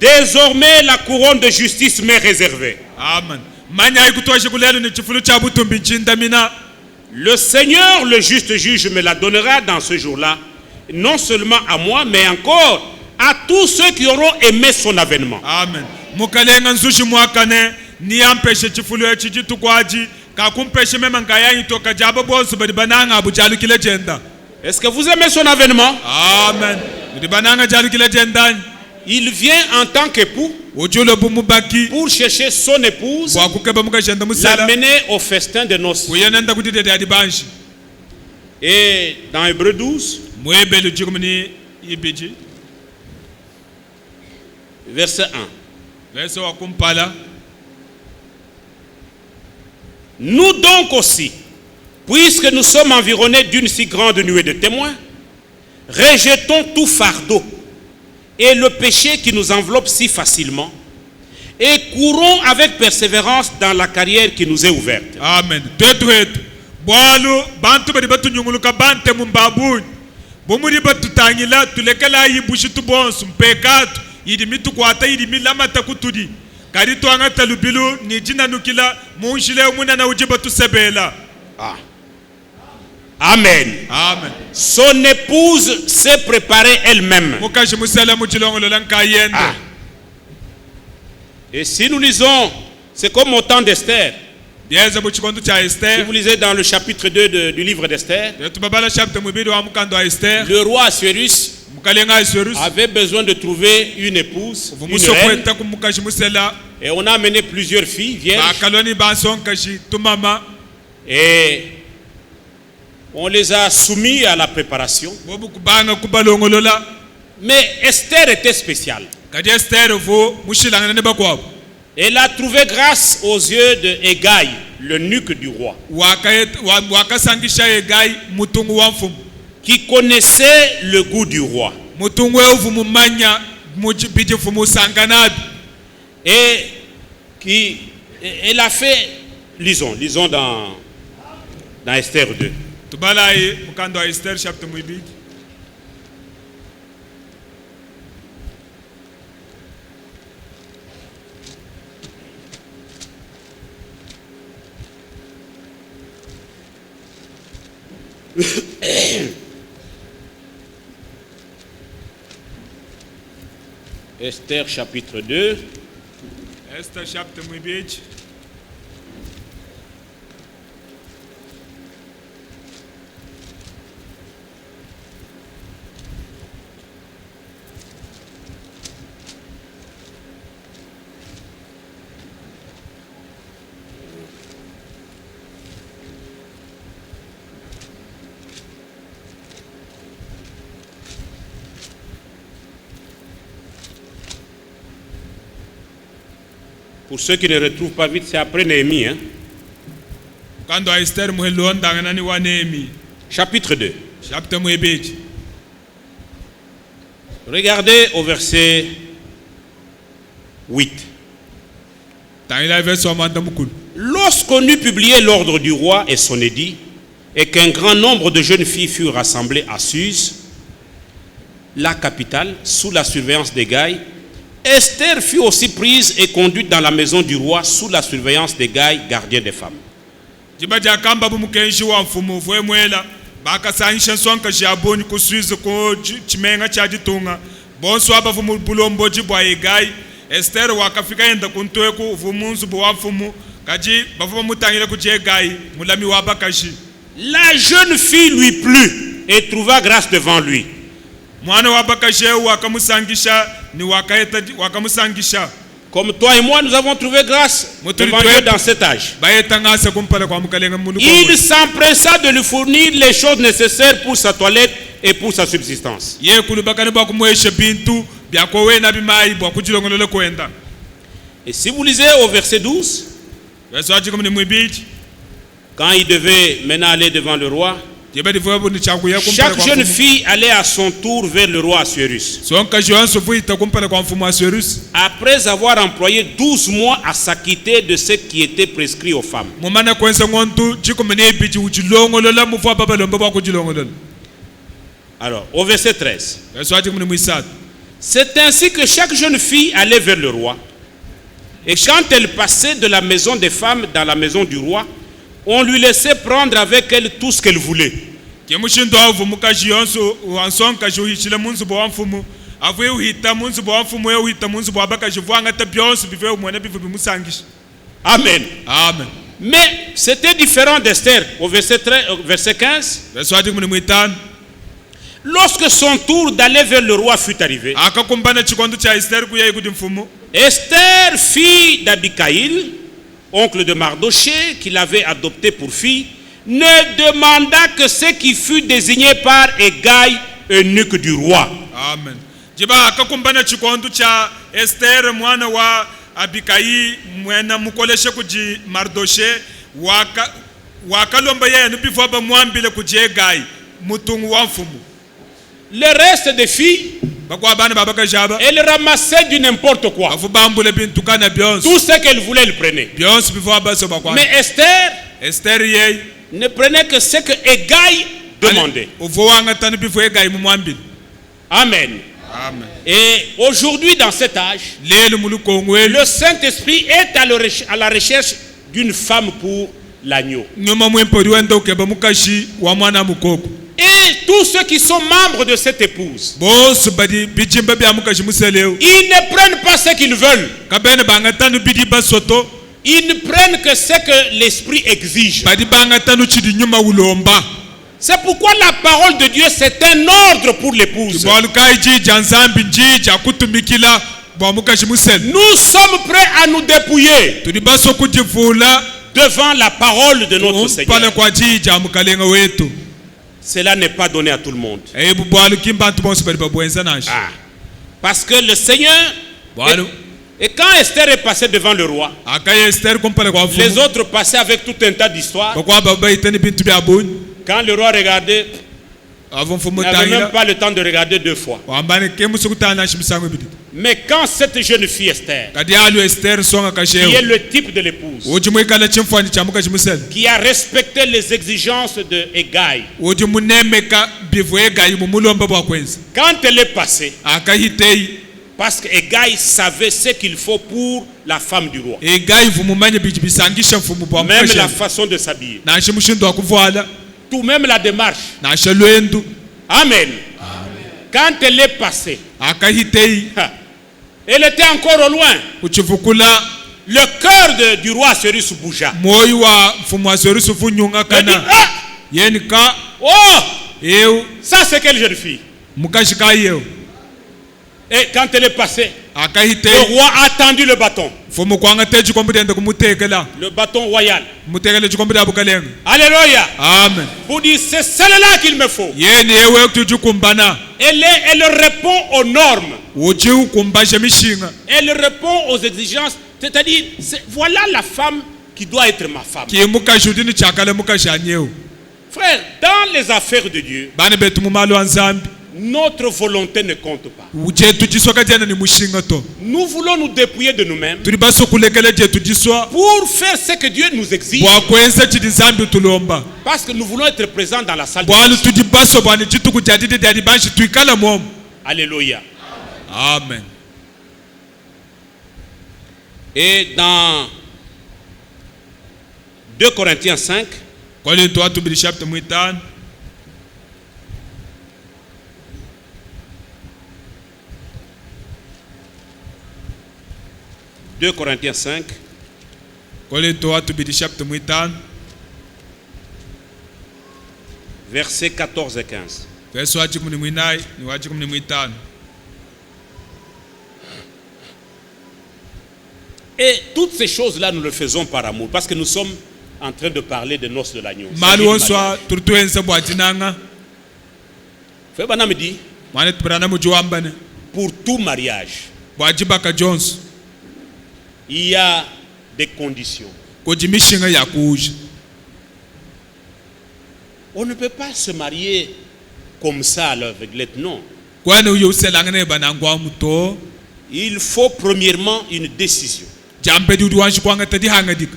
Désormais, la couronne de justice m'est réservée. amen manya ikutoshe kulelo ni chifulu cha butumbi nchindamina Le Seigneur, le juste juge, me la donnera dans ce jour-là, non seulement à moi, mais encore à tous ceux qui auront aimé son avènement. amen mukalenga nzushi mwakane niyampeshe chifulu echi chitukwaji kakumpeshe mema ngayanyi toka jabo bonso badi bananga abujalu kile jenda Est-ce que vous aimez son avènement? amen badi bananga jalu kile jendani Il vient en tant qu'époux ujulo bumubaki pour chercher son épouse, bwakukeba mukashenda musela l'amener au festin de noces. kuyenenda kutitete adibanshi Et dans Hébreux 12, mwebelu chikumini ibiji verset 1. verse wakumpala Nous donc aussi, puisque nous sommes environnés d'une si grande nuée de témoins, rejetons tout fardeau et le péché qui nous enveloppe si facilement et courons avec persévérance dans la carrière qui nous est ouverte. amen twetu bwalu bantu badi batunyunguluka bante mumbabunyi bomuri batutangila tulekela yibushi tubonsu mpekatu yidi mitukwata yidi milamata kutudi kari twanga talubilu ni jina nukila munshile umuna na ujiba tusebela Ah. Amen. amen Son épouse s'est préparée elle-même. mukashi musela muchilongolo lankayende Ah. Et si nous lisons, c'est comme au temps d'Esther. yeza muchikondo cha Si Esther vous lisez dans le chapitre 2 du livre d'Esther, tubabala chapter mubili wa mukando wa Esther le roi Assuérus mukalenga Assuérus avait besoin de trouver une épouse, une reine, vumusokweta kumukashi musela et on a amené plusieurs filles vierges bakaloni bansonkashi tumama et on les a soumis à la préparation. bobu kubanga kubalongolola Mais Esther était spéciale. kadi Esther vo mushilangana ne bakwabo Elle a trouvé grâce aux yeux de Hégaï, l'eunuque du roi, wakasangisha Hegai mutungu wa mfumu qui connaissait le goût du roi. mutungu wevu mumanya mujibiji mfumu sanganabi Et elle a fait, lisons dans Esther 2. tubalai mukando wa Esther chapter mwibili Esther chapitre 2, Esther chapter mwibili pour ceux qui ne retrouvent pas vite, c'est après Néhémie. Hein? mukando wa Esther muhelo ndangana ni wa Nehemi Chapitre 2. chapter mwibili Regardez au verset 8. tangila verse wa manda mukulu Lorsqu'on eut publié l'ordre du roi et son édit, et qu'un grand nombre de jeunes filles furent rassemblées à Suse, la capitale, sous la surveillance d'Hégaï, Esther fut aussi prise et conduite dans la maison du roi sous la surveillance d'Hégaï, gardien des femmes. jiba jakamba bumukenshi wa mfumu vwe mwela bakasanisha sonka jaboni kusuiza ko chimenga cha jitunga bonso abavumu bulombo jibwa Hegai Esther wakafika enda kuntweku vumunzu bwa mfumu kaji bavuba mutangile kuje gai mulami wa bakashi La jeune fille lui plut et trouva grâce devant lui. mwana wa bakashi wakamusangisha ni wakamusangisha Comme toi et moi, nous avons trouvé grâce devant Dieu dans cet âge. bayetangasa kumpala kwa mukalenga munu Il s'empressa de lui fournir les choses nécessaires pour sa toilette et pour sa subsistance. ye kulubakani bwa kumwesha bintu byako wena bimayi bwa kujilongolola kwenda Et si vous lisez au verset 12, yasaji kumni mwibiji quand il devait maintenant aller devant le roi, jebe divubu ni chakuya kumpala chaque kwa jeune mfumu fille allait à son tour vers le roi Assuérus. sonka joanso fuita kumpala kwa mfumu Assuérus Après avoir employé 12 mois à s'acquitter de ce qui était prescrit aux femmes. mumana kwenza ngontu jikumene ibiji ujilongolola mufu ababalomba bwa kujilongolola Alors, au verset 13. yasaji kumni mwisatu C'est ainsi que chaque jeune fille allait vers le roi. Et quand elle passait de la maison des femmes dans la maison du roi, on lui laissait prendre avec elle tout ce qu'elle voulait. kemushindo avu mukaji yonso wansonka juhishile munzu bwa mfumu avu uhita munzu bwa mfumu uhita munzu bwa bakaji vuanga ta byonso bive umwene bivu bimusangisha Amen. amen Mais c'était différent d'Esther au verset 15. yasaji kumni mwitano Lorsque son tour d'aller vers le roi fut arrivé, akakumbana chikondo cha Esther kuya kudi mfumu Esther, fille d'Abicaïl, oncle de Mardoché, qu'il avait adopté pour fille, ne demanda que ce qui fut désigné par Hegai, eunuque du roi. amen jiba akakumbana chikondo cha Esther mwana wa Abikai mwena mukoleshe kuji Mardoshe wakalomba yeye nubifu aba mwambile kuji Hegai mutungu wa mfumu Le reste des filles, bakwa bana babaka jaba elles ramassaient du n'importe quoi. afu bambule bintu kana byonso Tout ce qu'elles voulaient, elles prenaient. byonso bifu aba so bakwa Mais Esther Esther yeye ne prenait que ce que Hegai demandait. uvo wanga tanu bifu Hegai mumwambile Amen. amen Et aujourd'hui, dans cet âge, lelo mulukongwele le Saint-Esprit est à la recherche d'une femme pour l'agneau. nyuma mwempori wenda ukeba mukashi wa mwana mukoko Et tous ceux qui sont membres de cette épouse, boso badi bijimba bya mukashi museleo ils ne prennent pas ce qu'ils veulent. kabene banga tanu bidi basoto Ils ne prennent que ce que l'Esprit exige. badi banga tanu chidi nyuma ulomba C'est pourquoi la parole de Dieu, c'est un ordre pour l'épouse. bwalukai jija nzambi njija kutumikila bwa mukashi musele Nous sommes prêts à nous dépouiller tuli baso kujivula devant la parole de notre pale Seigneur. kwa jija mukalenga wetu Cela n'est pas donné à tout le monde. ebu bwalu kimbantu bonso bali babwenza nashi Ah. Parce que le Seigneur... bwalu Et quand Esther est passée devant le roi, akaya Esther kumpale kwa les mfumu autres passaient avec tout un tas d'histoires. bakwa baba itani bintu bya bunyi Quand le roi regardait, avo mfumu il n'avait même tangila pas le temps de regarder deux fois. wambane kemusu kutana shimisango bidi Mais quand cette jeune fille Esther, kadi alu Esther songa qui est kashewo le type de l'épouse, uji mwikala chimfani cha mukashi musele qui a respecté les exigences de Hegai, uji munemeka bivu Hegai mumulomba bwa kwenza quand elle est passée, akahitei parce que Hegai savait ce qu'il faut pour la femme du roi, Hegai vumumanye biji bisangisha mfumu bwa même la mukashi façon de s'habiller, nashe mushindo akuvala tout même la démarche. nashe lwendu Amen. Quand elle est passée, akahitei elle était encore au loin. uchivukula Le cœur du roi Assuérus bougea. moyo wa mfumu Assuérus funyunga Elle dit, kana ah, yeni ka oh, eu ça c'est quelle jeune fille. mukashi ka yeu Et quand elle est passée, le akahitei roi a tendu le bâton. mfumu kwanga teji kombudenda kumutekela Le bâton royal. mutekele chikombudya bukalenga Alléluia. amen Pour dire, c'est celle-là qu'il me faut. yeni ewe tuji kumbana Elle répond aux normes. uji ukumbasha mishinga Elle répond aux exigences. C'est-à-dire, voilà la femme qui doit être ma femme. ki mukashi udini chakale mukashi anyeu Frère, dans les affaires de Dieu, bana betu mumalo wa nzambi notre volonté ne compte pas. jetu jiswa jana ni mushinga to Nous voulons nous dépouiller de nous-mêmes tuli baso kulekele jetu jiswa pour faire ce que Dieu nous exige. bwa kwenza chidi nzambi tulomba Parce que nous voulons être présents dans la salle de bwana Dieu. tudi baso bwana chituku jadide dadi banshi tuikala momo Alléluia. amen Et dans 2 Corinthiens 5, Korinto watu bili chapter mwitano 2 Corinthiens 5, Korinto wa tubili chapter mwitano versets 14 et 15. verse wa 14 ni wa 15. Et toutes ces choses-là, nous le faisons par amour, parce que nous sommes en train de parler des noces de l'agneau. Mali wonswa turtuenza bwa jinanga Frère Branham dit, mane tbrana mujuambane pour tout mariage, bwa jibaka Jones il y a des conditions. ko jimishinga yakuja. On ne peut pas se marier comme ça à l'aveuglette, non. Kwani uyo uselangane banangwa muto Il faut premièrement une décision. jambe di wanshi kwanga tadi hanga dik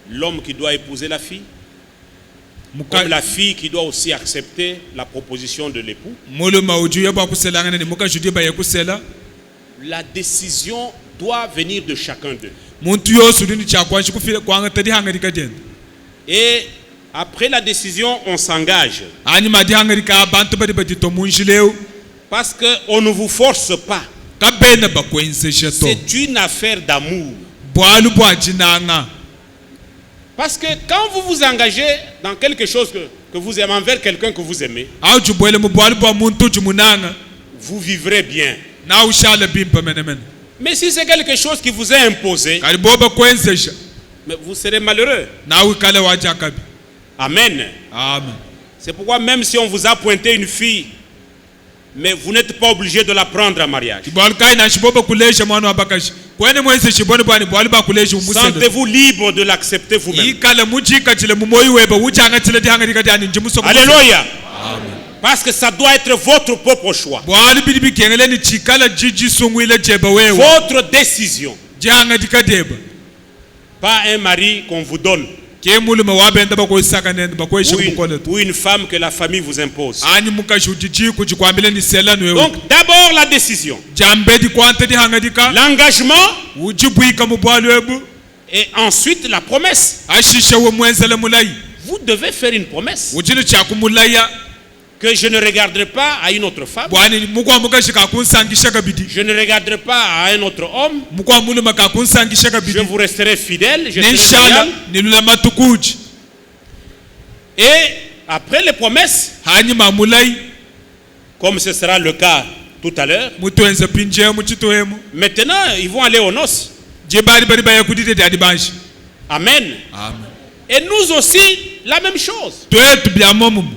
L'homme qui doit épouser la fille, comme la fille qui doit aussi accepter la proposition de l'époux. mulu mauju yaba kuselangane ni muka judi ba yakusela La décision doit venir de chacun d'eux. muntu yosu dini chakwanshi kufile kwanga tadi hanga dikadenda. Et après la décision, on s'engage. Ani madi hanga dika bantu badi badi to munjileu Parce qu'on ne vous force pas. kabena bakwense shato C'est une affaire d'amour. bwalu bwa jinanga. Parce que quand vous vous engagez dans quelque chose que vous aimez, envers quelqu'un que vous aimez, Au jubwele mu bwalu bwa muntu jumunanga vous vivrez bien. na ushala bimpa menemen. Mais si c'est quelque chose qui vous est imposé, Kariboba kwense sha mais vous serez malheureux. na ukale wajakabi. Amen. Amen. C'est pourquoi même si on vous a pointé une fille, mais vous n'êtes pas obligé de la prendre en mariage. Bwal kai na shiboba kulesha mwana wabakashi. Kwene mwense shibone bwani bwali ba kulesha umusele. Sentez-vous libre de l'accepter vous-même. Ikale mujika chile mumoyi weba ujanga chile di hanga dikadani njimuso. Alléluia. Parce que ça doit être votre propre choix. Bwali bidibi kengele ni chikala jiji sungwile jeba wewe. Votre décision. Janga dikadeba. Pas un mari qu'on vous donne. Kemulu mawabenda bako isaka nende bako isha mukole. Ou une femme que la famille vous impose. Ani mukashi ujiji kujikwambile ni sela nwewe. Donc d'abord la décision. Jambe di kwante di hanga dika. L'engagement. Ujibuika mubwali webu. Et ensuite la promesse. Ashisha we mwenzele mulai. Vous devez faire une promesse. Ujili chaku mulaya. Que je ne regarderai pas à une autre femme. Bwani mukwa mukashi kakunsangisha kabidi. Je ne regarderai pas à un autre homme. Mukwa mulu makakunsangisha kabidi. Je vous resterai fidèle. Je serai Nishala loyal. nilula matukuji. Et après les promesses, Hani mamulai. comme ce sera le cas tout à l'heure, Mutuenze pinje muchitoemu. maintenant ils vont aller aux noces. Jebari bari baya kudite di adibanshi. Amen. Amen. Et nous aussi, la même chose. Twetu bya momumu.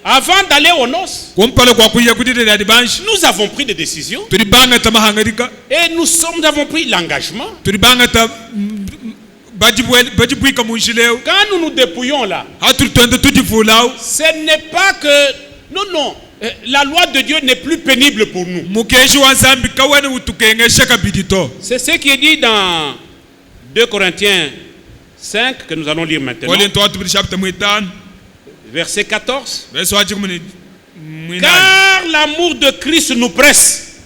Avant d'aller aux noces, Kumpala kwa kuya kudite di adibanshi. nous avons pris des décisions Tulibanga tamahanga dika. et nous avons pris l'engagement. Tulibanga ta bajibuika munjileu. Quand nous nous dépouillons là, Hatu twende tujivulao. ce n'est pas que... Non, non. La loi de Dieu n'est plus pénible pour nous. Mukeshi wa zambi kawane utukengesha kabidi to. C'est ce qui est dit dans 2 Corinthiens 5 que nous allons lire maintenant. Korinto wa tubili chapter mwitano. Verset 14. Verse wa 18. Car l'amour de Christ nous presse.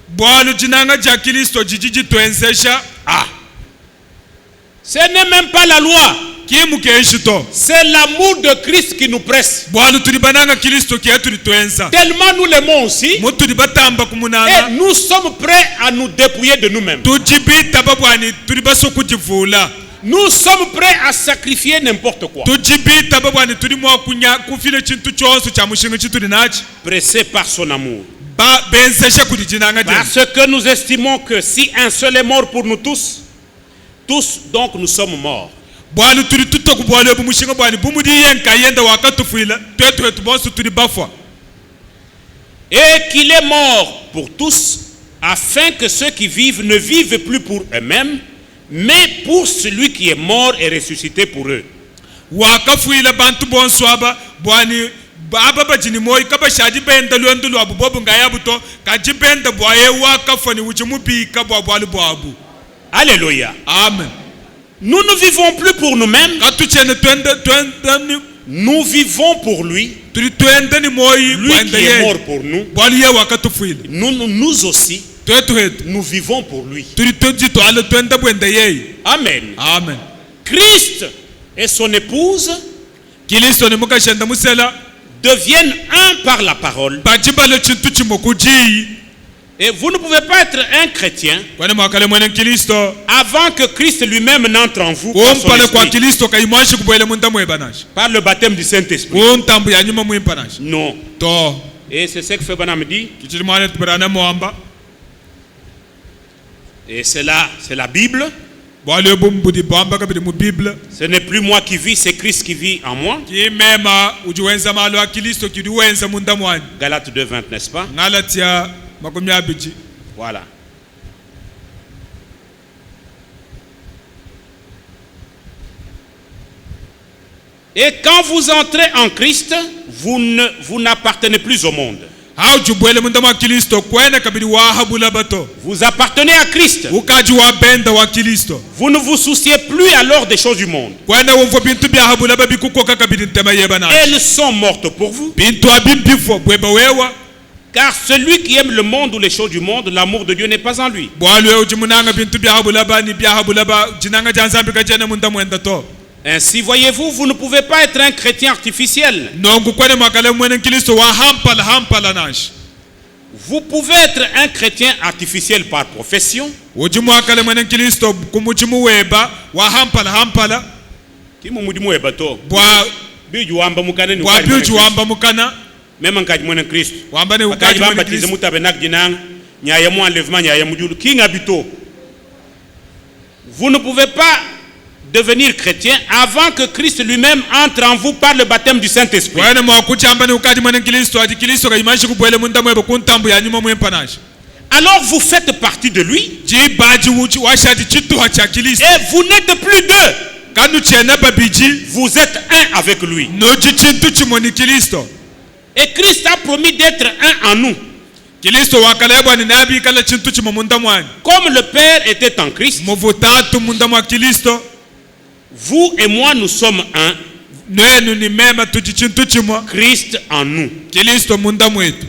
Bwalu jinanga ja Kristo jijiji twenzesha. Ah. Ce n'est même pas la loi. Ki mukeshi to. C'est l'amour de Christ qui nous presse. Bwalu tulibananga Kristo ki atuli twenza. Tellement nous l'aimons aussi. Mutu libatamba kumunanga. Et nous sommes prêts à nous dépouiller de nous-mêmes. Tujibita babwani tulibaso kujivula. Nous sommes prêts à sacrifier n'importe quoi. Tujibita babwani tulimwa kunya kufile chintu chonso cha mushinga chituli nachi. Pressés par son amour. Ba benzesha kudijinanga je. Parce que nous estimons que si un seul est mort pour nous tous, tous donc nous sommes morts. Bwani tuli tuto kubwale bumushinga bwani bumudi yenka yenda wakatufuila. Twetu bonso tuli bafwa. Et qu'il est mort pour tous, afin que ceux qui vivent ne vivent plus pour eux-mêmes, mais pour celui qui est mort et ressuscité pour eux. Wakafuila bantu bonswaba bwani baba bajini moyi kaba shadi benda lwendo lwabu bobu ngayabuto kajibenda bwaye wakafani uchimubi kabwa bwalu bwabu. Alléluia. Amen. Nous ne vivons plus pour nous-mêmes. Katuchene twende Nous vivons pour lui. tuli twende ni moyi Lui qui est mort pour nous. bwalu ye wakatufuila. Nous aussi, Twetu nous vivons pour lui. tuli tojito ale twende bwende ye. Amen. Amen. Christ et son épouse Kristo ni mukashenda musela deviennent un par la parole. bajibale chintu chimokuji. Et vous ne pouvez pas être un chrétien kwani mwakale mwene kristo avant que Christ lui-même n'entre en vous par, son kumpale kwa esprit, kristo kaimwashi kubwele munta mwebanashi par le baptême du Saint-Esprit. kuntambu ya nyuma mwimpanashi Non. to Et c'est ce que Frère Branham dit. kichili mwana tubrana mwamba Et c'est la Bible. bwale bumbudi bamba kabidi mu bible Ce n'est plus moi qui vis, c'est Christ qui vit en moi. kimema ujiwenza malo wa kristo kidiwenza munda mwani Galates 2:20, n'est-ce pas? ngalatia makomi abiji Voilà. Et quand vous entrez en Christ, vous n'appartenez plus au monde. haujubwele munda mwa kristo kwene kabidi wahabula bato Vous appartenez à Christ. ukaji wa benda wa kristo Vous ne vous souciez plus alors des choses du monde. kwene wumvo bintu bya habula babi kukoka kabidi ntema yebanashi Elles sont mortes pour vous. bintu abimbifo bweba wewa Car celui qui aime le monde ou les choses du monde, l'amour de Dieu n'est pas en lui. bwalwe ujimunanga bintu bya habula ba ni bya habula ba jinanga janzambi kajene munda mwenda to Ainsi, voyez-vous, vous ne pouvez pas être un chrétien artificiel. nongu kwene mwakale mwene kristo wa hampala nashi Vous pouvez être un chrétien artificiel par profession. ujimwakale mwene kristo kumuchimu weba wa hampala Kimu mudimu ebato. bwa Biju wamba mukane ni bwa ukaji mwene biuji Kristo. wamba mukana Même en kaji mwene Kristo. wamba ne Wakaji ukaji mwene bamba tize kristo mutabenak jinang. Nyaya mu enlèvement, nyaya mu julu. King habito. Vous ne pouvez pas devenir chrétien avant que Christ lui-même entre en vous par le baptême du Saint-Esprit. kwene mwakuchi amba ne ukaji mwene kristo ati kristo kaimashi kubwele munda mweba kuntambu ya nyuma mwempanashi Alors vous faites partie de lui jibaji uchi washati chituha cha kristo et vous n'êtes plus deux. kanu chene babiji Vous êtes un avec lui. noji chintu chimoni kristo Et Christ a promis d'être un en nous. kristo wakale bwani nabi kala chintu chimo munda mwani Comme le Père était en Christ, muvutatu munda mwa kristo vous et moi nous sommes un. nwenu ni mema tuji chintu chimo Christ en nous. kristo munda mwetu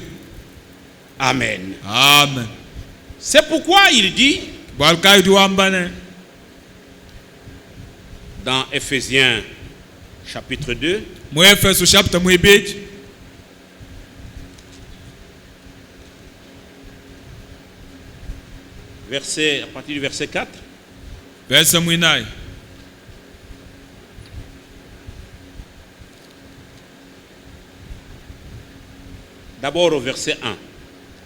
Amen. amen C'est pourquoi il dit bwalkaidi wambane dans Ephésiens chapitre 2, mwefeso chapter mwibeji à partir du verset 4. verse mwinai D'abord au verset 1.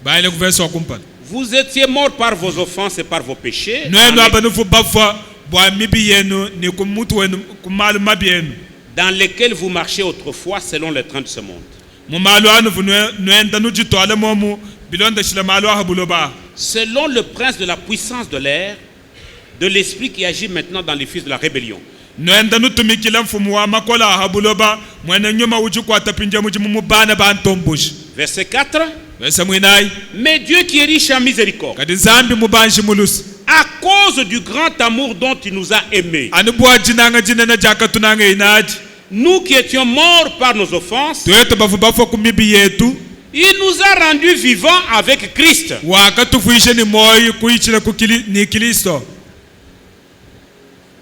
baile kuverse wakumpala Vous étiez morts par vos offenses et par vos péchés, nwenu abanufu bafa bwa mibi yenu ni kumutu wenu kumalu mabi yenu dans lesquels vous marchiez autrefois selon les trains de ce monde. mumalu anufu nwenda nujitwale momu bilonda shila malu ahabuloba Selon le prince de la puissance de l'air, de l'esprit qui agit maintenant dans les fils de la rébellion. nwenda nutumikila mfumu wa makola ahabuloba mwene nyuma ujikwata pinja mujimu mubana bantombushi Verset 4. verse mwinai Mais Dieu qui est riche en miséricorde, kadi zambi mubanshi mulusi à cause du grand amour dont il nous a aimés, ani bwa jinanga jinena jakatunanga inaji nous qui étions morts par nos offenses, tuyeto bafu bafo kumibi yetu il nous a rendus vivants avec Christ. wakatufuishe ni moyo kuichile ni kristo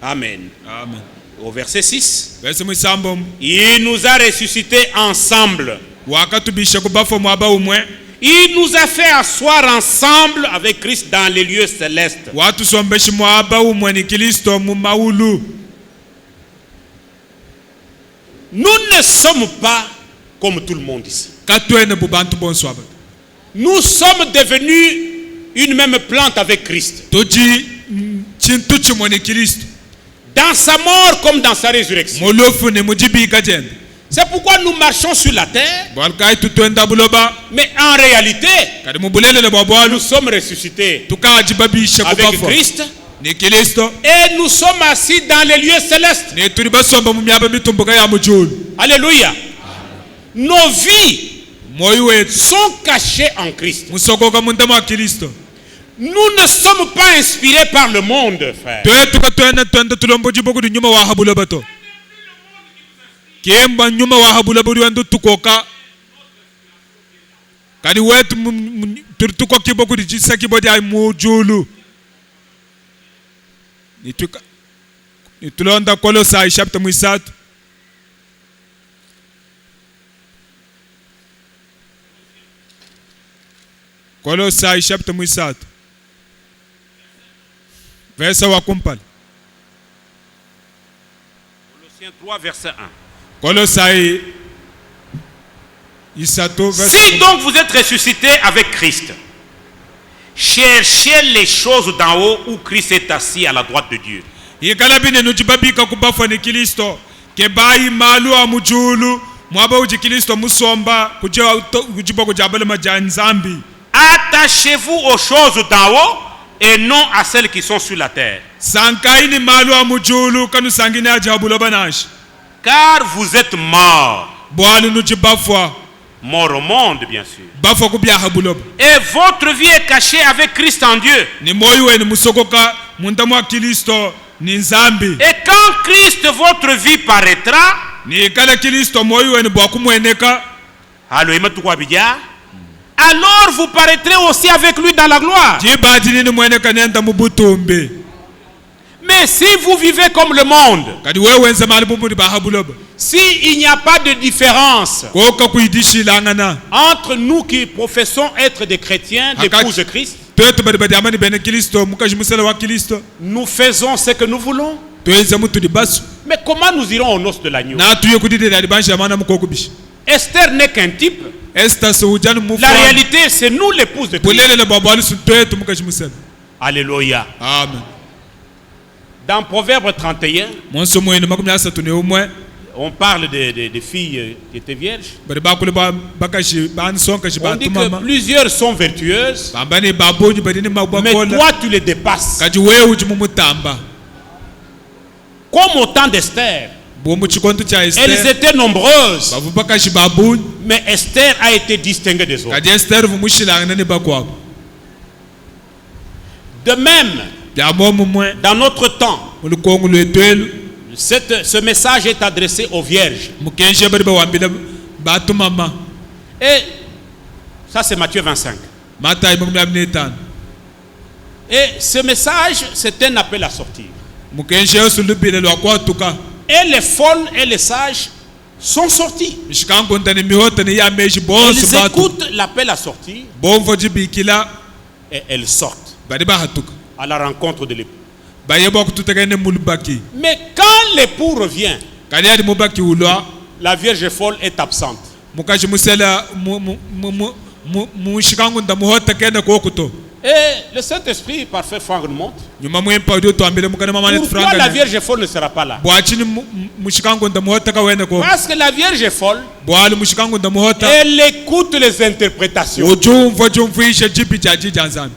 Amen. amen Au verset 6. verse mwisambo Il nous a ressuscités ensemble. wakatubisha kubafo mwaba umwe Il nous a fait asseoir ensemble avec Christ dans les lieux célestes. watusombeshi mwaba umwe ni kristo mumaulu Nous ne sommes pas comme tout le monde ici. katwene bubantu bonswaba Nous sommes devenus une même plante avec Christ. tuji chintu chimwe ni kristo Dans sa mort comme dans sa résurrection. mulufu ni mujibika jende C'est pourquoi nous marchons sur la terre. bwalkai tutwenda buloba Mais en réalité, kadi mubulelele bwa nous bwalu sommes ressuscités tukajibabisha avec kubafo Christ. ni kristo Et nous sommes assis dans les lieux célestes. ni turi basomba mu myaba mitumbuka ya mujulu Alléluia. Nos vies moyo wetu sont cachées en Christ. musokoka munda mwa kristo Nous ne sommes pas inspirés par le monde, frère. twetuka twenda tulombo jibokudi nyuma wa habuloba to kemba nyuma wa habuloba wendo tukoka kadi wetu tuko kibokudi jisaki bodi ay mujulu nitulonda Kolosai chapter mwisatu Kolosai chapter mwisatu. Verse wa kumpala. Colossiens 3, verset 1. Kolosai isato verse. Si donc vous êtes ressuscités avec Christ, cherchez les choses d'en haut où Christ est assis à la droite de Dieu. Yikalabine nujibabika kubafa ni Kristo kebai malu amujulu mwaba uji Kristo musomba kujiba kujabala majani zambi. Attachez-vous aux choses d'en haut et non à celles qui sont sur la terre. Sankaini malu amujulu kanu sangine ajabulo banash. Car vous êtes morts. Boalu nujibafwa. Mort au monde, bien sûr. Bafwa kubya habulo. Et votre vie est cachée avec Christ en Dieu. Ni moyo wenu musokoka mundamwa Kristo ni nzambi. Et quand Christ, votre vie, paraîtra, Ni kala Kristo moyo wenu bwakumweneka. alors vous paraîtrez aussi avec lui dans la gloire. Jibadini ni mweneka nenda mubutumbi. Mais si vous vivez comme le monde, Kadi wewe nza mali bumudi bahabulo. si il n'y a pas de différence Koka kuidishilangana. entre nous qui professons être des chrétiens, d'épouse de Christ, Twetu bari badi amani bene Kristo mukaji musala wa Kristo. nous faisons ce que nous voulons. Tuenza mutu di basu. Mais comment nous irons aux noces de l'agneau? Na tuye kudide dali bansha mana mukokubishi. Esther n'est qu'un type. Esta sujanu mufa. La réalité, c'est nous l'épouse de Christ. Bulele le babalu suntetu mukaji musala. Alléluia. Amen. Dans Proverbe 31, Monso moyene makumi asatu ne umwe. on parle des filles qui étaient vierges. Bari bakule ba bakashi ban sonka shi On dit que batumama. plusieurs sont vertueuses, Bambani babonyi badini mais mabakola. toi tu les dépasses. Kaji wewe ujimumutamba. Comme au temps d'Esther, Bomu chikontu cha elles Esther. étaient nombreuses, Bavu bakashi babunyi. mais Esther a été distinguée des autres. Kadi Esther vumushilanga ni bakwabo. De même, Ya momu mwe. dans notre temps, Ulukongu lwetwelu. ce message est adressé aux vierges. Mukenje bari bawambila batumama. Et ça c'est Matthieu 25. Mata makumi abiri n'etano. Et ce message, c'est un appel à sortir. Mukenje yosulubile lwakwatuka. Et les folles et les sages sont sortis. Mishikangunta ni mihota ni ya meji bonsu Elles batu. écoutent l'appel à sortir Bomvo jibikila et elles sortent bari bahatuka. à la rencontre de l'époux. Bayeba kututekene mulubaki. Mais quand l'époux revient, Kali adi mubaki ulwa. la vierge folle est absente. Mukaji musela mushikangunta muhota kenda kokuto. Et le Saint-Esprit, parfait Franck nous montre. Nyuma mwempa udio tuambile mukane mama net Pourquoi la franga. vierge folle ne sera pas là? Bwachini mushikangunta muhota ka wena ko. Parce que la vierge folle, Bwali mushikangunta muhota. elle écoute les interprétations. Ujumvo jumfuisha jipi cha jijanzami.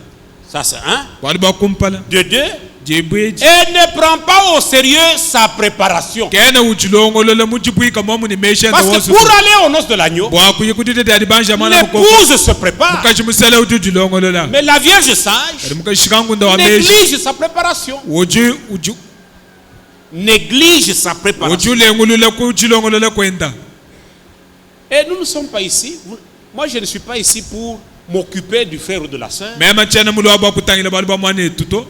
Ça c'est un. Bwali bakumpala. De deux, Jibwiji. elle ne prend pas au sérieux sa préparation. Kena ujulongolola mujibuika momu ni mesha Parce que pour aller aux noces de l'agneau, bwakuye kudide dadi banja mana mukoko. l'épouse se prépare. Mukaji musela ujulongolola. Mais la vierge sage Mukaji shikangunda wa mesha. néglige sa préparation. Uju Néglige sa préparation. ujulengulula ku ujulongolola kwenda. Et nous ne sommes pas ici. Moi, je ne suis pas ici pour m'occuper du frère ou de la sœur. Mema chana mulwa bakutangila bali ba mwane tuto.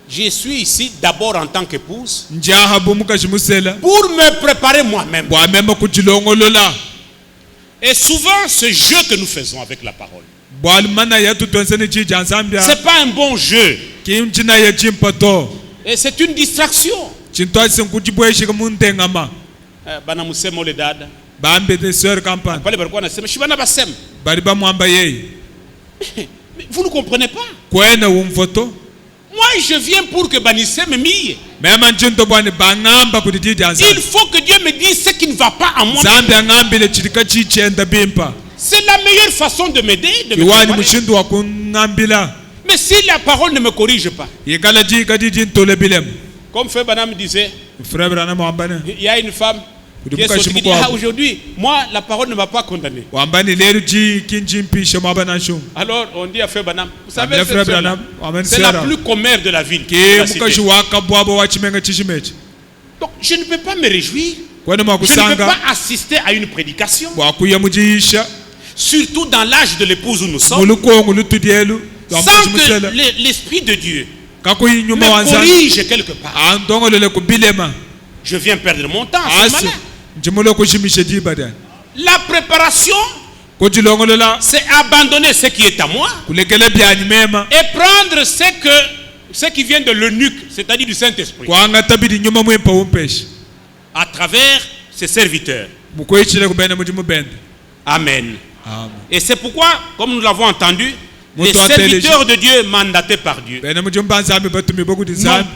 Je suis ici d'abord en tant qu'épouse Njaha bu mukaji musela. pour me préparer moi-même. Bwa mema kujulongolola. Et souvent, ce jeu que nous faisons avec la parole, Bwa mana ya tutonsene jijanzambia. c'est pas un bon jeu. Kimjina ya jimpato. Et c'est une distraction. Chintwa sinkujibweshi kamuntengama. Bana musemo le dada. Bambe de sœur campagne. Pale barikuwa nasema shibana basem. Bari ba mwamba yeye. Mais vous ne comprenez pas. Kwena umfoto. Moi, je viens pour que Banissé me mille. Mema njinto bwani bangamba kudijija. Il faut que Dieu me dise ce qui ne va pas en moi. Zambi angambile chirika chichenda bimpa. C'est la meilleure façon de m'aider, de me Kiwani préparer. mushindu wa kungambila. Mais si la parole ne me corrige pas, Yikala ji kadi jintole bilem. comme Frère Banam disait, Frère Branham wambane. il y a une femme qui est sortie qui dit, ah, aujourd'hui, moi, la parole ne m'a pas condamné. Wambani leru ji kinji mpishe mwabana shum. Alors, on dit à Frère Banam, vous savez, Amina cette Frère sœur-là, Branham wambani c'est la sera. plus commère de la ville. de Ke la cité. mukashi waka bwabo wachimenga chishimechi. Donc, je ne peux pas me réjouir. Kwani Je ne peux mwakusanga pas assister à une prédication, bwakuya mujiisha. surtout dans l'âge de l'épouse où nous sommes, Mulukongu lutudielu. sans que l'Esprit de Dieu Kakuyi nyuma me wanza. corrige quelque part. Andongolele kubilema. Je viens perdre mon temps à ce Asi. moment-là. Njimulo kushimisha jibadan. La préparation kujilongolola c'est abandonner ce qui est à moi kulekela byanyi mema et prendre ce qui vient de l'eunuque, c'est-à-dire du Saint-Esprit, kwanga tabidi nyuma mwempa umpesha à travers ses serviteurs. mukwechile kubene muti mubende. Amen. Amen. Et c'est pourquoi, comme nous l'avons entendu, les Mutu serviteurs de Dieu mandatés par Dieu bene muti mbanzambi batumi bokuti zambi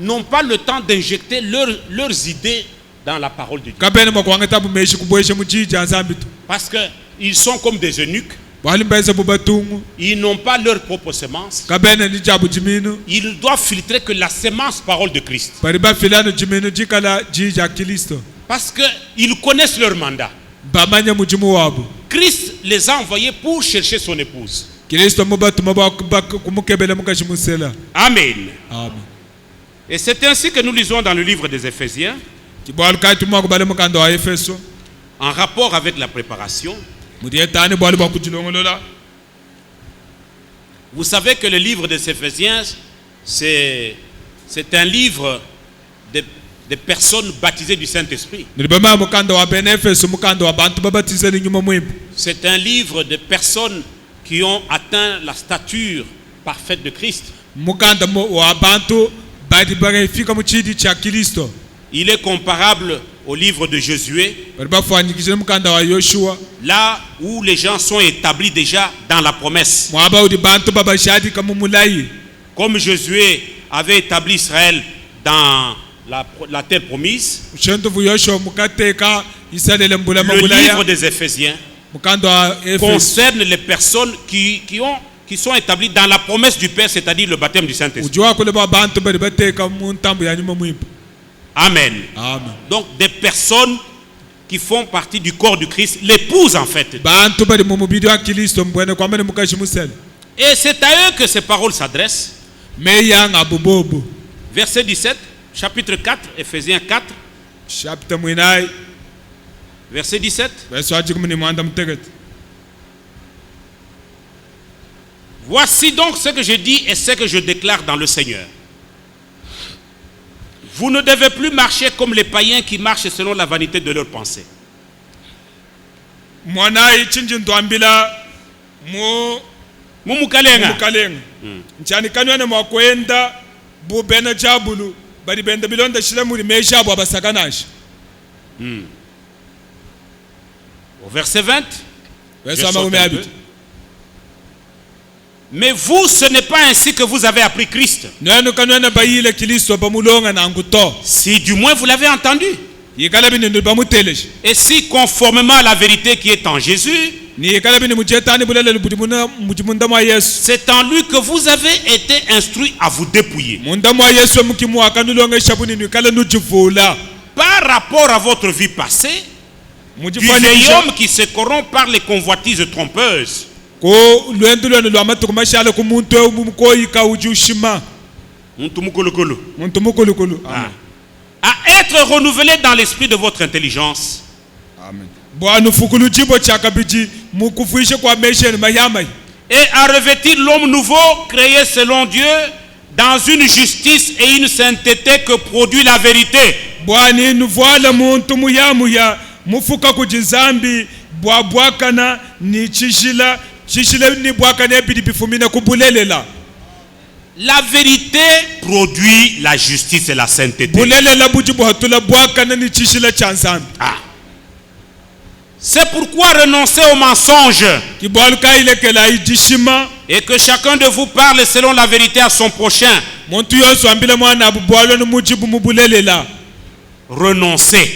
n'ont pas le temps d'injecter leurs idées dans la parole de Dieu. kabene makwanga tabu meshi kubwesha muchija zambi tu Parce qu'ils sont comme des eunuques. bali mbeza bubatungu Ils n'ont pas leur propre semence. kabene ni jabu jiminu Ils doivent filtrer que la semence parole de Christ. bari bafilano jiminu jikala jija Kristo Parce qu'ils connaissent leur mandat. bamanya mujimu wabo. Christ les a envoyés pour chercher son épouse. Kristo mubatuma kumukebela mukashimusela. Amen. Amen. Et c'est ainsi que nous lisons dans le livre des Éphésiens, Kibwali kaituma kubale mukando wa Efeso en rapport avec la préparation. mutietani bwali bwa kujilongolola. Vous savez que le livre des Éphésiens, c'est un livre de personnes baptisées du Saint-Esprit. Nilibema mukando wa bene Efeso mukando wa bantu babatizeli nyuma mwimpu. C'est un livre de personnes qui ont atteint la stature parfaite de Christ. Mukanda wa bantu badi barefika muchidi cha Kristo. Il est comparable au livre de Josué, Bari bafanyikije mukanda wa Yoshua. là où les gens sont établis déjà dans la promesse. Mwaba udi bantu babashadi kama mulai. Comme Josué avait établi Israël dans la terre promise, Ushentu vu Yoshua mukateka Israeli mbula le livre mabulaya. des Éphésiens Mukando wa Efeso concerne les personnes qui sont établies dans la promesse du Père, c'est-à-dire le baptême du Saint-Esprit. ujua kule ba bantu bari bateka muntambo ya nyuma mwimpu. Amen. Amen. Donc des personnes qui font partie du corps du Christ, l'épouse en fait. Bantu bari mu mubiri wa Kristo mbwene kwamene mukashimusela. Et c'est à eux que ces paroles s'adressent. Meya ngabubobo. Verset 17, chapitre 4, Éphésiens 4, Chapter mwinai verset 17. verso ajikumuni mwanda mtegeti. Voici donc ce que je dis et ce que je déclare dans le Seigneur. Vous ne devez plus marcher comme les païens qui marchent selon la vanité de leurs pensées. Mwanai chinji ntwambila Mumukalenga. mukalenga. Nchani kanwane mwakwenda bubena jabulu bari benda bilonda shile muri mejabo abasaganaje. Au verset 20. Verso Je saute amagume un peu. abiti. Mais vous, ce n'est pas ainsi que vous avez appris Christ. Nenu kanwane bayile Kristo bamulonga na nguto. Si du moins vous l'avez entendu. Yikala bini bamuteleje. Et si conformément à la vérité qui est en Jésus, Ni yikala bini mujetani bulele budimuna mujimunda mwa Yesu. c'est en lui que vous avez été instruits à vous dépouiller. Munda mwa Yesu mukimu akanulonga shabuni nikala nujivula. Par rapport à votre vie passée, du vieil homme qui se corrompt par les convoitises trompeuses. Ko lwendu lwenu lwamatukumashala kumuntu umukoyika ujushima. Muntu mukolokolo. Muntu mukulukulu. Ah. À être renouvelé dans l'esprit de votre intelligence. Amen. Bwana fukulu jibo chakabiji mukufuishe kwa mesheni mayamai. Et à revêtir l'homme nouveau créé selon Dieu dans une justice et une sainteté que produit la vérité. Bwana nuvuala muntu muyamuya mufuka kujinzambi bwabwakana ni chishila ni bwakana ebidi bifumina kubulelela. La vérité produit la justice et la sainteté. Bulelela bujibu hatula bwakana ni chishila chanzambi. Ah. C'est pourquoi renoncez au mensonge Kibolka ilekela ijishima. et que chacun de vous parle selon la vérité à son prochain. Muntu yonso ambile mwana abubwalo numujibu mubulelela. Renoncez.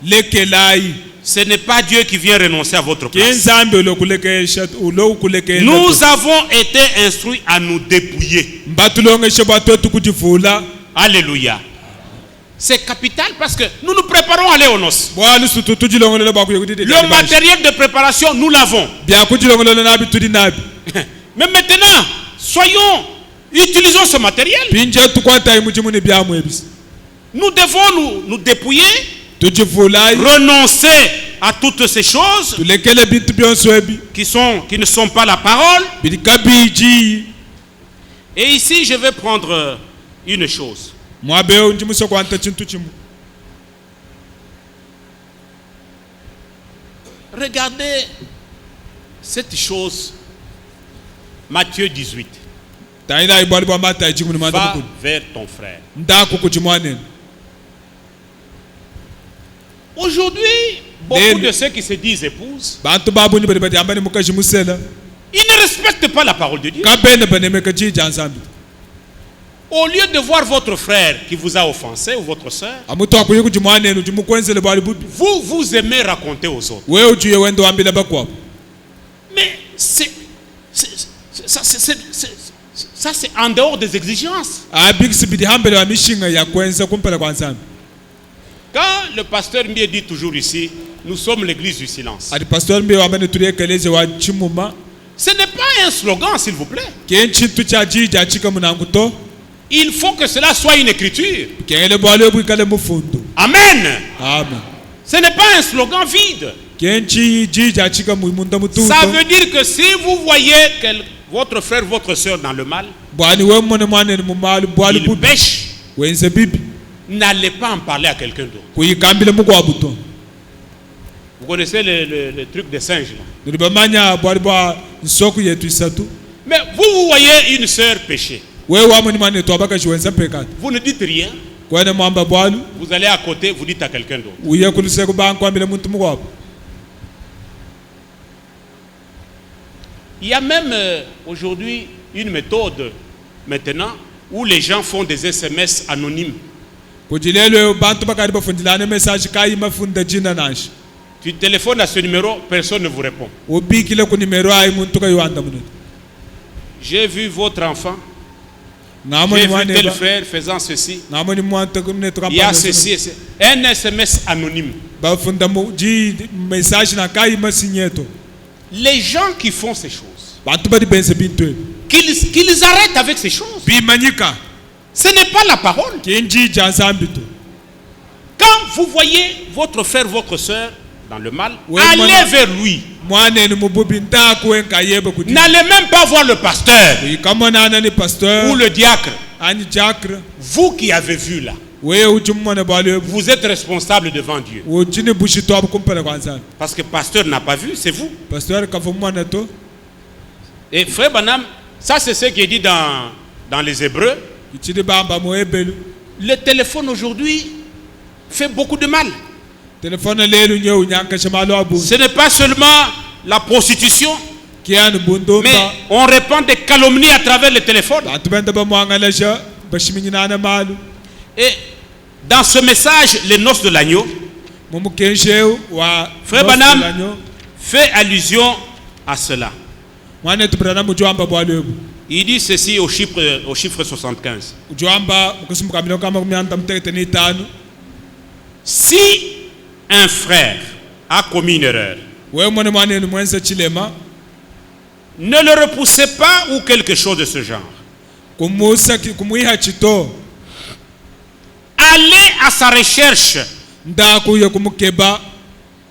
Lekelai. Ce n'est pas Dieu qui vient renoncer à votre place. Kenzambe ulokulekesha ulokulekela. Nous avons été instruits à nous dépouiller. Mbatulongeshe batotu kujivula. Alléluia. C'est capital parce que nous nous préparons à aller aux noces. Bwana sutu tujilongolela bakuye kudide. Le matériel de préparation, nous l'avons. Bya kujilongolela nabi tudi nabi. Mais maintenant, utilisons ce matériel. Pinje tukwata imujimuni bya mwebisi. Nous devons nous dépouiller, Tujivulai. renoncer à toutes ces choses Tulekele bintu byonso ebi. qui ne sont pas la parole. Bilikabiji. Et ici, je vais prendre une chose. Mwabeo njimuso kwanta chintu chimu. Regardez cette chose, Matthieu 18, taila ibali bwa mata ichimuni va mata vers ton frère. ndaku kuchimwane. Aujourd'hui, beaucoup de ceux qui se disent épouses, Bantu babu ni bali ambani mukaji musela. ils ne respectent pas la parole de Dieu. Kabene baneme kaji jansambi. Au lieu de voir votre frère qui vous a offensé ou votre soeur, Amuto akuye kuchimwane nujimukwenzele bali bubi. vous aimez raconter aux autres. Wewe ujuye wendo wambila bakwa. Mais ça c'est en dehors des exigences. Abiksi bidi hambele wa mishinga ya kwenza kumpela kwa nsambi. Quand le pasteur Mbie dit toujours ici, nous sommes l'église du silence. Adi pastor mbe wambene tuliyekeleze wa chimuma. Ce n'est pas un slogan, s'il vous plaît. Kenchi tucha jija chika munanguto. Il faut que cela soit une écriture. Kengele bwale bwikale mufundu. Amen. Amen. Ce n'est pas un slogan vide. Kenchi jija chika munda mututo. Ça veut dire que si vous voyez votre frère, votre soeur dans le mal, Bwani we mwana mwana ni mumalu bwali il bubi. pêche, Wenze bibi. n'allez pas en parler à quelqu'un d'autre. Kuyikambile mukwa buto. Vous connaissez le truc des singes là. Nilibamanya bwali bwa nsoku yetu isatu. Mais vous voyez une sœur pécher. Wewe wamuni mwana to abaka chiwenza pekati. Vous ne dites rien. Kwene mwamba bwalu. Vous allez à côté, vous dites à quelqu'un d'autre. Uye kulise kubankwambile muntu mukwa. Il y a même aujourd'hui une méthode maintenant où les gens font des SMS anonymes. Kujilelwe bantu bakari bafundilane message kayi mafunda jina nashi. Tu téléphones à ce numéro, personne ne vous répond. Obikile ku numero ay muntu kayuanda muno. J'ai vu votre enfant. Ngamo J'ai ni vu mwana tel ba. frère faisant ceci. Ngamo ni mwanta kumne to Il y a kampana. ceci et ceci. Un SMS anonyme. Bafunda mu ji message na kayi masinyeto. Les gens qui font ces choses, Bantu badi benze bintu. qu'ils arrêtent avec ces choses. Bimanyika. Ce n'est pas la parole. Kenji jansambi to. Quand vous voyez votre frère, votre soeur dans le mal, Oui, allez voilà. vers lui. Mwana ni mububi ndaku enka yebe kuti. N'allez même pas voir le pasteur Kama nana ni pasteur. ou le diacre. Ani diacre. Vous qui avez vu là, Wewe ujumwana bwale. vous êtes responsable devant Dieu. Ujini bushito abukumpela kwanza. Parce que le pasteur n'a pas vu, c'est vous. Pasteur kafumwana to. Et frère Banam, ça c'est ce qui est dit dans les Hébreux. Ichidi bamba moebelu. Le téléphone aujourd'hui fait beaucoup de mal. Telefone lelu nye unyanka shamalo abu. Ce n'est pas seulement la prostitution, Kianu bundumba. mais on répand des calomnies à travers le téléphone. Bantu benda ba mwangalasha bashiminyana malu. Et dans ce message, les noces de l'agneau, Mumukenshe wa Frère Banam fait allusion à cela. Mwana tubrana mujwamba bwalebu. Il dit ceci au chiffre 75. Ujwamba mukasimukamilo kama kumyanta mtekete ni tanu. Si un frère a commis une erreur, Wewe mwana ni mwenza chilema. ne le repoussez pas ou quelque chose de ce genre. Kumusa kumuiha chito. Allez à sa recherche Ndaku ya kumukeba.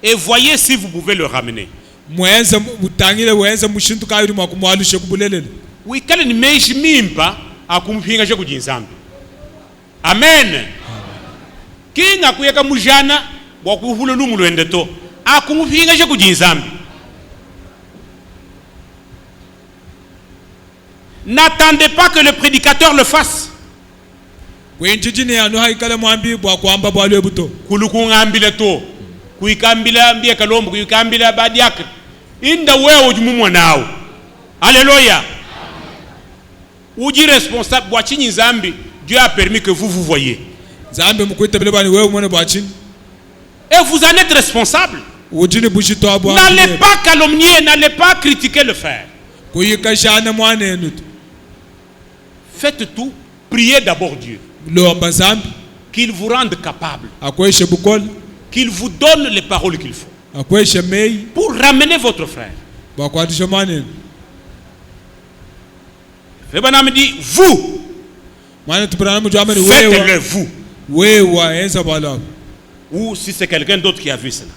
et voyez si vous pouvez le ramener. Mwenza utangile wenza mushintu kayuri mwakumwalushe kubulelele. Oui, kale ni meji mimpa akumpinga je kujinzambi. Amen. Kinga kuyeka mujana wakuhulu lumulwende to akumpinga je kujinzambi. N'attendez pas que le prédicateur le fasse. Kwenjijini anu haikala mwambi bwa kwamba bwalebu to. Kulukungambile to kuikambila mbie kalombo kuikambila badiaka inda wewe ujumumwa nao. Alléluia. Uji responsable bwachinyi zambi, Dieu a permis que vous voyez. Zambi mukwita bile bani wewe mwana bwachini. Et vous en êtes responsable. Ujini bushito abwa. N'allez pas calomnier, n'allez pas critiquer le frère. Kuyika shana mwana enu. Faites tout, priez d'abord Dieu. Lomba zambi. Qu'il vous rende capable. Akweshe bukol. Qu'il vous donne les paroles qu'il faut. Akweshe mei. Pour ramener votre frère. Bakwatisha mwana enu. Rebanam dit, vous, Mwana tubrana mujwamba ni wewe. faites-le vous. Wewe enza bwala. Ou si c'est quelqu'un d'autre qui a vu cela.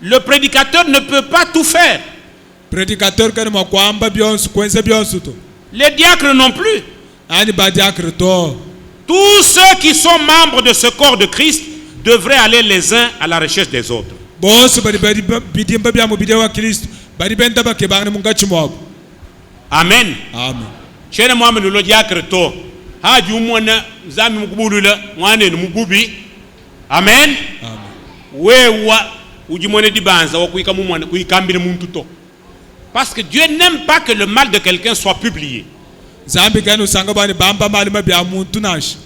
Le prédicateur ne peut pas tout faire. Prédicateur kana makwamba byonsu kwenza byonsu to. Les diacres non plus. Ani badiakre to. Tous ceux qui sont membres de ce corps de Christ devraient aller les uns à la recherche des autres. Bonsu bari bidimba bya mubide wa Kristo bari benda bakebanga mungachi mwabo. Amen. Amen. Chena mwame nulo diakreto. Haji umwana zami mukubulula mwane ni mugubi. Amen. Amen. Wewa ujimone dibanza wakuika mumwana kuikambire muntu to. Parce que Dieu n'aime pas que le mal de quelqu'un soit publié. Zambi gani usanga bani bamba mali mabya muntu nashi.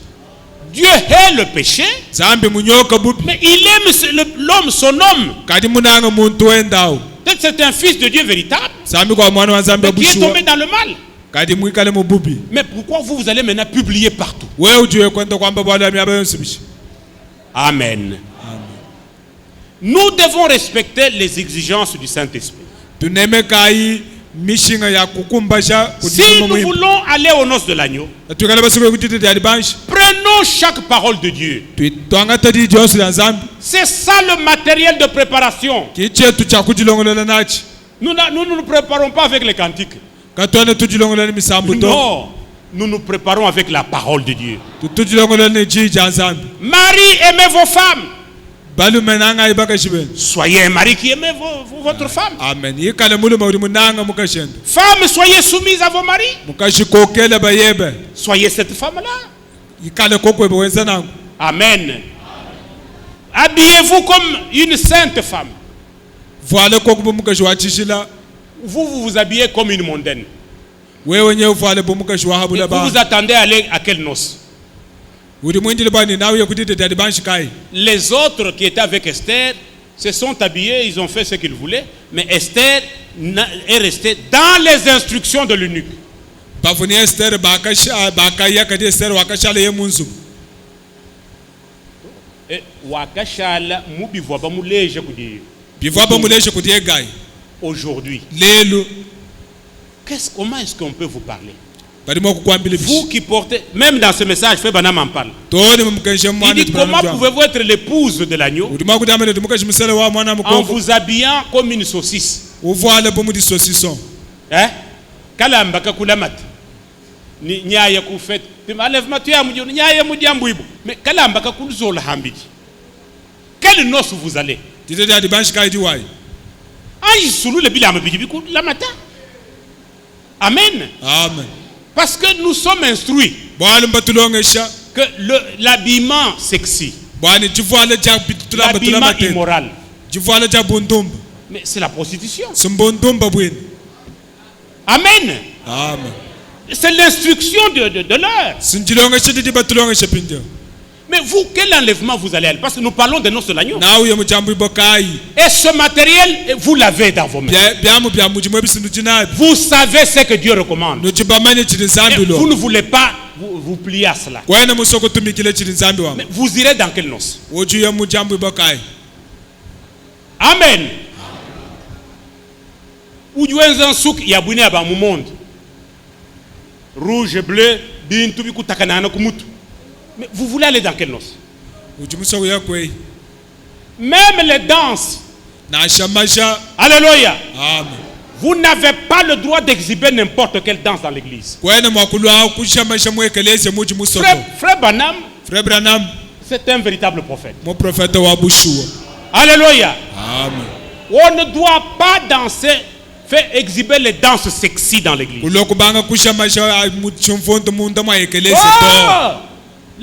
Dieu hait le péché. Zambi munyoka bubi. Mais il aime l'homme, son homme. Kadi munanga muntu wendao. Peut-être c'est un fils de Dieu véritable. Zambi kwa mwana wa Zambi Mais qui est bushua. tombé dans le mal. Kadi mwikale mububi. Mais pourquoi vous allez maintenant publier partout? Wewe ujue kwenda kwamba bwana myaba yonsibishi. Amen. Nous devons respecter les exigences du Saint-Esprit. Tuneme kai mishinga ya kukumbasha Si kudima nous muhimu. voulons aller aux noces de l'agneau, Tukale basiku kutite ya dibanshi. prenons chaque parole de Dieu. Twanga tadi josu ya Zambi. C'est ça le matériel de préparation. Kiche tuchakujilongolela nachi. Nous ne nous préparons pas avec les cantiques. Katone tujilongolela misambu to. Non, nous nous préparons avec la parole de Dieu. Tujilongolela ne jija Zambi. Marie, aimez vos femmes. Balu menanga ibaka shiben. Soyez un mari qui aimez votre femme. Amen. Yikale mulu mawdi munanga mukashenda. Femmes, soyez soumises à vos maris. Mukashi kokele bayebe. Soyez cette femme-là. Yikale kokwe bwenza nangu. Amen. Habillez-vous comme une sainte femme. Voile kokwe mukashi wachishila. Vous vous habillez comme une mondaine. Wewe nyewe voile mukashi wahabula ba. Vous vous attendez à aller à quelle noce? Les autres qui étaient avec Esther se sont habillés, ils ont fait ce qu'ils voulaient, mais Esther est restée dans les instructions de l'eunuque. Aujourd'hui, comment est-ce qu'on peut vous parler? Vous qui portez, même dans ce message, Frère Branham en parle. Il dit comment pouvez-vous être l'épouse de l'agneau en vous habillant comme une saucisse? Hein? Kalambaka kulamat. Nyaya kufet. Enlèvement tu as mujou nyaya mujambuibu. Mais kalambaka kulzola hambiji. Quelle noce vous allez? Aïe sous le bilan bijibiku la matin. Amen. Amen. Parce que nous sommes instruits que l'habillement sexy, l'habillement immoral, mais c'est la prostitution. Amen. Amen. C'est l'instruction de l'heure. Mais vous, quel enlèvement vous allez aller? Parce que nous parlons de noces de l'agneau. Et ce matériel, vous l'avez dans vos mains. Vous savez ce que Dieu recommande. Et vous ne voulez pas vous plier à cela. Mais vous irez dans quelle noce? Amen. Rouge et bleu, mais vous voulez aller dans quelle noce? Même les danses. Alléluia. Amen. Vous n'avez pas le droit d'exhiber n'importe quelle danse dans l'église. Frère Branham, c'est un véritable prophète. Alléluia. Amen. On ne doit pas danser, faire exhiber les danses sexy dans l'église.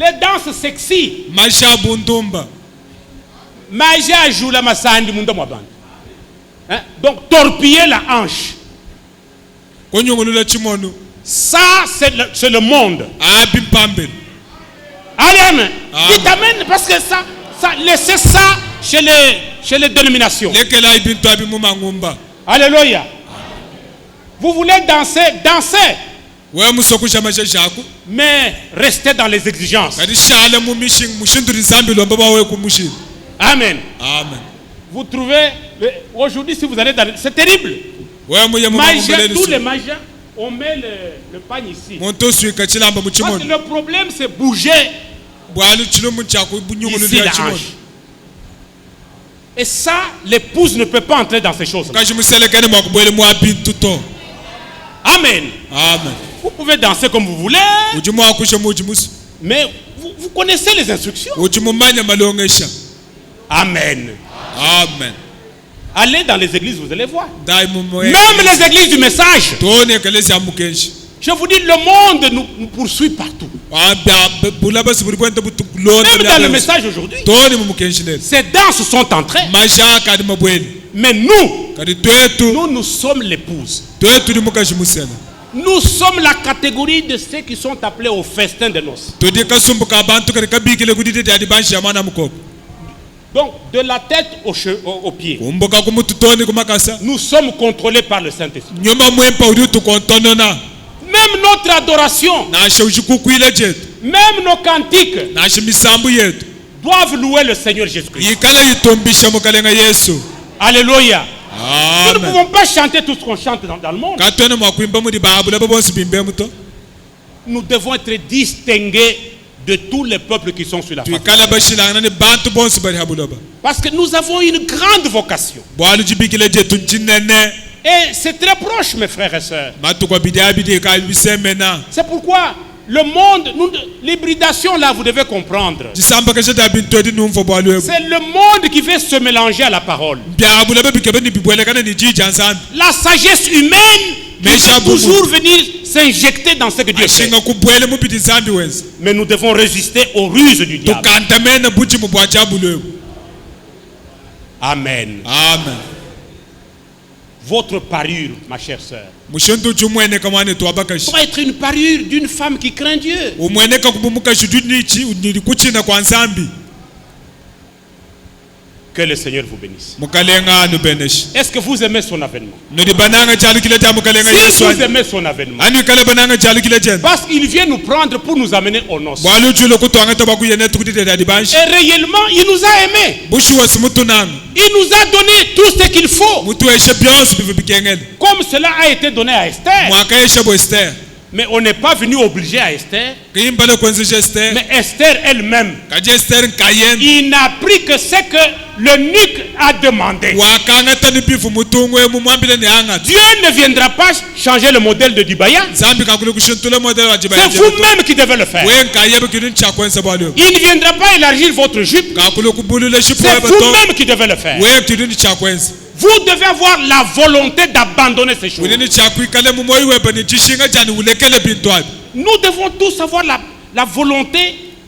Les danses sexy. Maja joue la masandi munda mwabandi. Donc torpiller la hanche. Ça c'est le monde. Allez, amen. Dites amen parce que ça laissez ça chez les dénominations. Alléluia. Vous voulez danser, dansez. Mais restez dans les exigences. Amen. Amen. Vous trouvez, aujourd'hui si vous allez dans... C'est terrible. Tous les magiens, on met le pagne ici. Parce que le problème c'est bouger ici la hanche. Et ça, l'épouse ne peut pas entrer dans ces choses. Amen. Amen. Vous pouvez danser comme vous voulez. Mais vous connaissez les instructions. Amen. Amen. Amen. Allez dans les églises, vous allez voir. dai Même les églises du message. tone ekelezi ya mukenshi Je vous dis, le monde nous poursuit partout. bulaba siburi bwente Même butulona dans le message aujourd'hui. tone mu mukenshi lelo Ces danses sont entrées. mashaka adi mabweni Mais nous, kadi twetu nous sommes l'épouse. twetu di mukashi musena Nous sommes la catégorie de ceux qui sont appelés au festin de noces. tudi kasumbuka abantu kadi kabikile kuditete adi banshi ya mwana mukoko Donc, de la tête aux pieds, kumbuka kumutu toni kumakasa nous sommes contrôlés par le Saint-Esprit. nyuma mwempa uri tukontonona Même notre adoration, nashe ushikukwile jetu même nos cantiques nashe misambu yetu doivent louer le Seigneur Jésus-Christ. yikala yitumbisha mukalenga yesu Alléluia. Nous ne amen pouvons pas chanter tout ce qu'on chante dans le monde. katone mwakwimba muri babula babonsi bimbe muto Nous devons être distingués de tous les peuples qui sont sur la face. twikala bashilangana ni bantu bonsi bari habuloba Parce que nous avons une grande vocation. bwalu jibikile jetu nchinene Et c'est très proche, mes frères et sœurs. matukwa bidi abidi ka bisemena C'est pourquoi le monde, l'hybridation là, vous devez comprendre. jisamba keshe da bintodi numfo bwalu ebu C'est le monde qui veut se mélanger à la parole. byabula bikebe ni bibwelekana ni jija nsambi La sagesse humaine qui Mais veut toujours venir s'injecter dans ce que Dieu fait. ashinga kubwele mubidi nsambi wenza Mais nous devons résister aux ruses du diable. tukantamene buji mubwa chabulu ebu Amen. amen Votre parure, ma chère sœur, mushentu chumwene kamwane twabakashi doit être une parure d'une femme qui craint Dieu. umweneka kubumuka shudunichi nili kuchina kwa nsambi Que le Seigneur vous bénisse. mukalenga anu beneshi Est-ce que vous aimez son avènement? nodi bananga chalu kile cha mukalenga Si yesu vous aimez son avènement, anu kale bananga chalu kile chen parce qu'il vient nous prendre pour nous amener aux noces. bwalu chulo kutwanga tobaku yene tukutite dadi banshi Et réellement, il nous a aimés. bushi wasi mutunanga Il nous a donné tout ce qu'il faut. mutu eshe byonsi bivu bikengene Comme cela a été donné à Esther. mwaka eshe bo Esther Mais on n'est pas venu obliger à Esther. kimbale kwenzeshe Esther Mais Esther elle-même, kaje Esther nkayen il n'a pris que ce que l'eunuque a demandé. wakanga tani bivu mutungwe mumwambile ni anga Dieu ne viendra pas changer le modèle de Dibaya. zambi kakule kushintule modelo wa jibaya C'est vous-même qui devez le faire. wenka yebe kidin chakwenza bwalu Il ne viendra pas élargir votre jupe. kakule kubulule shipo C'est yebe to vous-même qui devez le faire. wenka kidin chakwenza Vous devez avoir la volonté d'abandonner ces choses. ulini chakwikale mumoyi webe ni chishinga chani ulekele bintu abi Nous devons tous avoir la volonté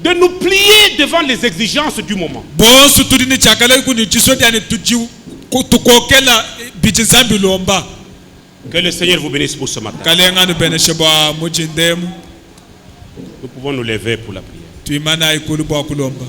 de nous plier devant les exigences du moment. bonsu tulini chakale kuni chisodi ani tukokela bichi zambi lomba Que le Seigneur vous bénisse pour ce matin. kalenga nu beneshe bwa muchindemu Nous pouvons nous lever pour la prière. tuimana ikulu bwa kulomba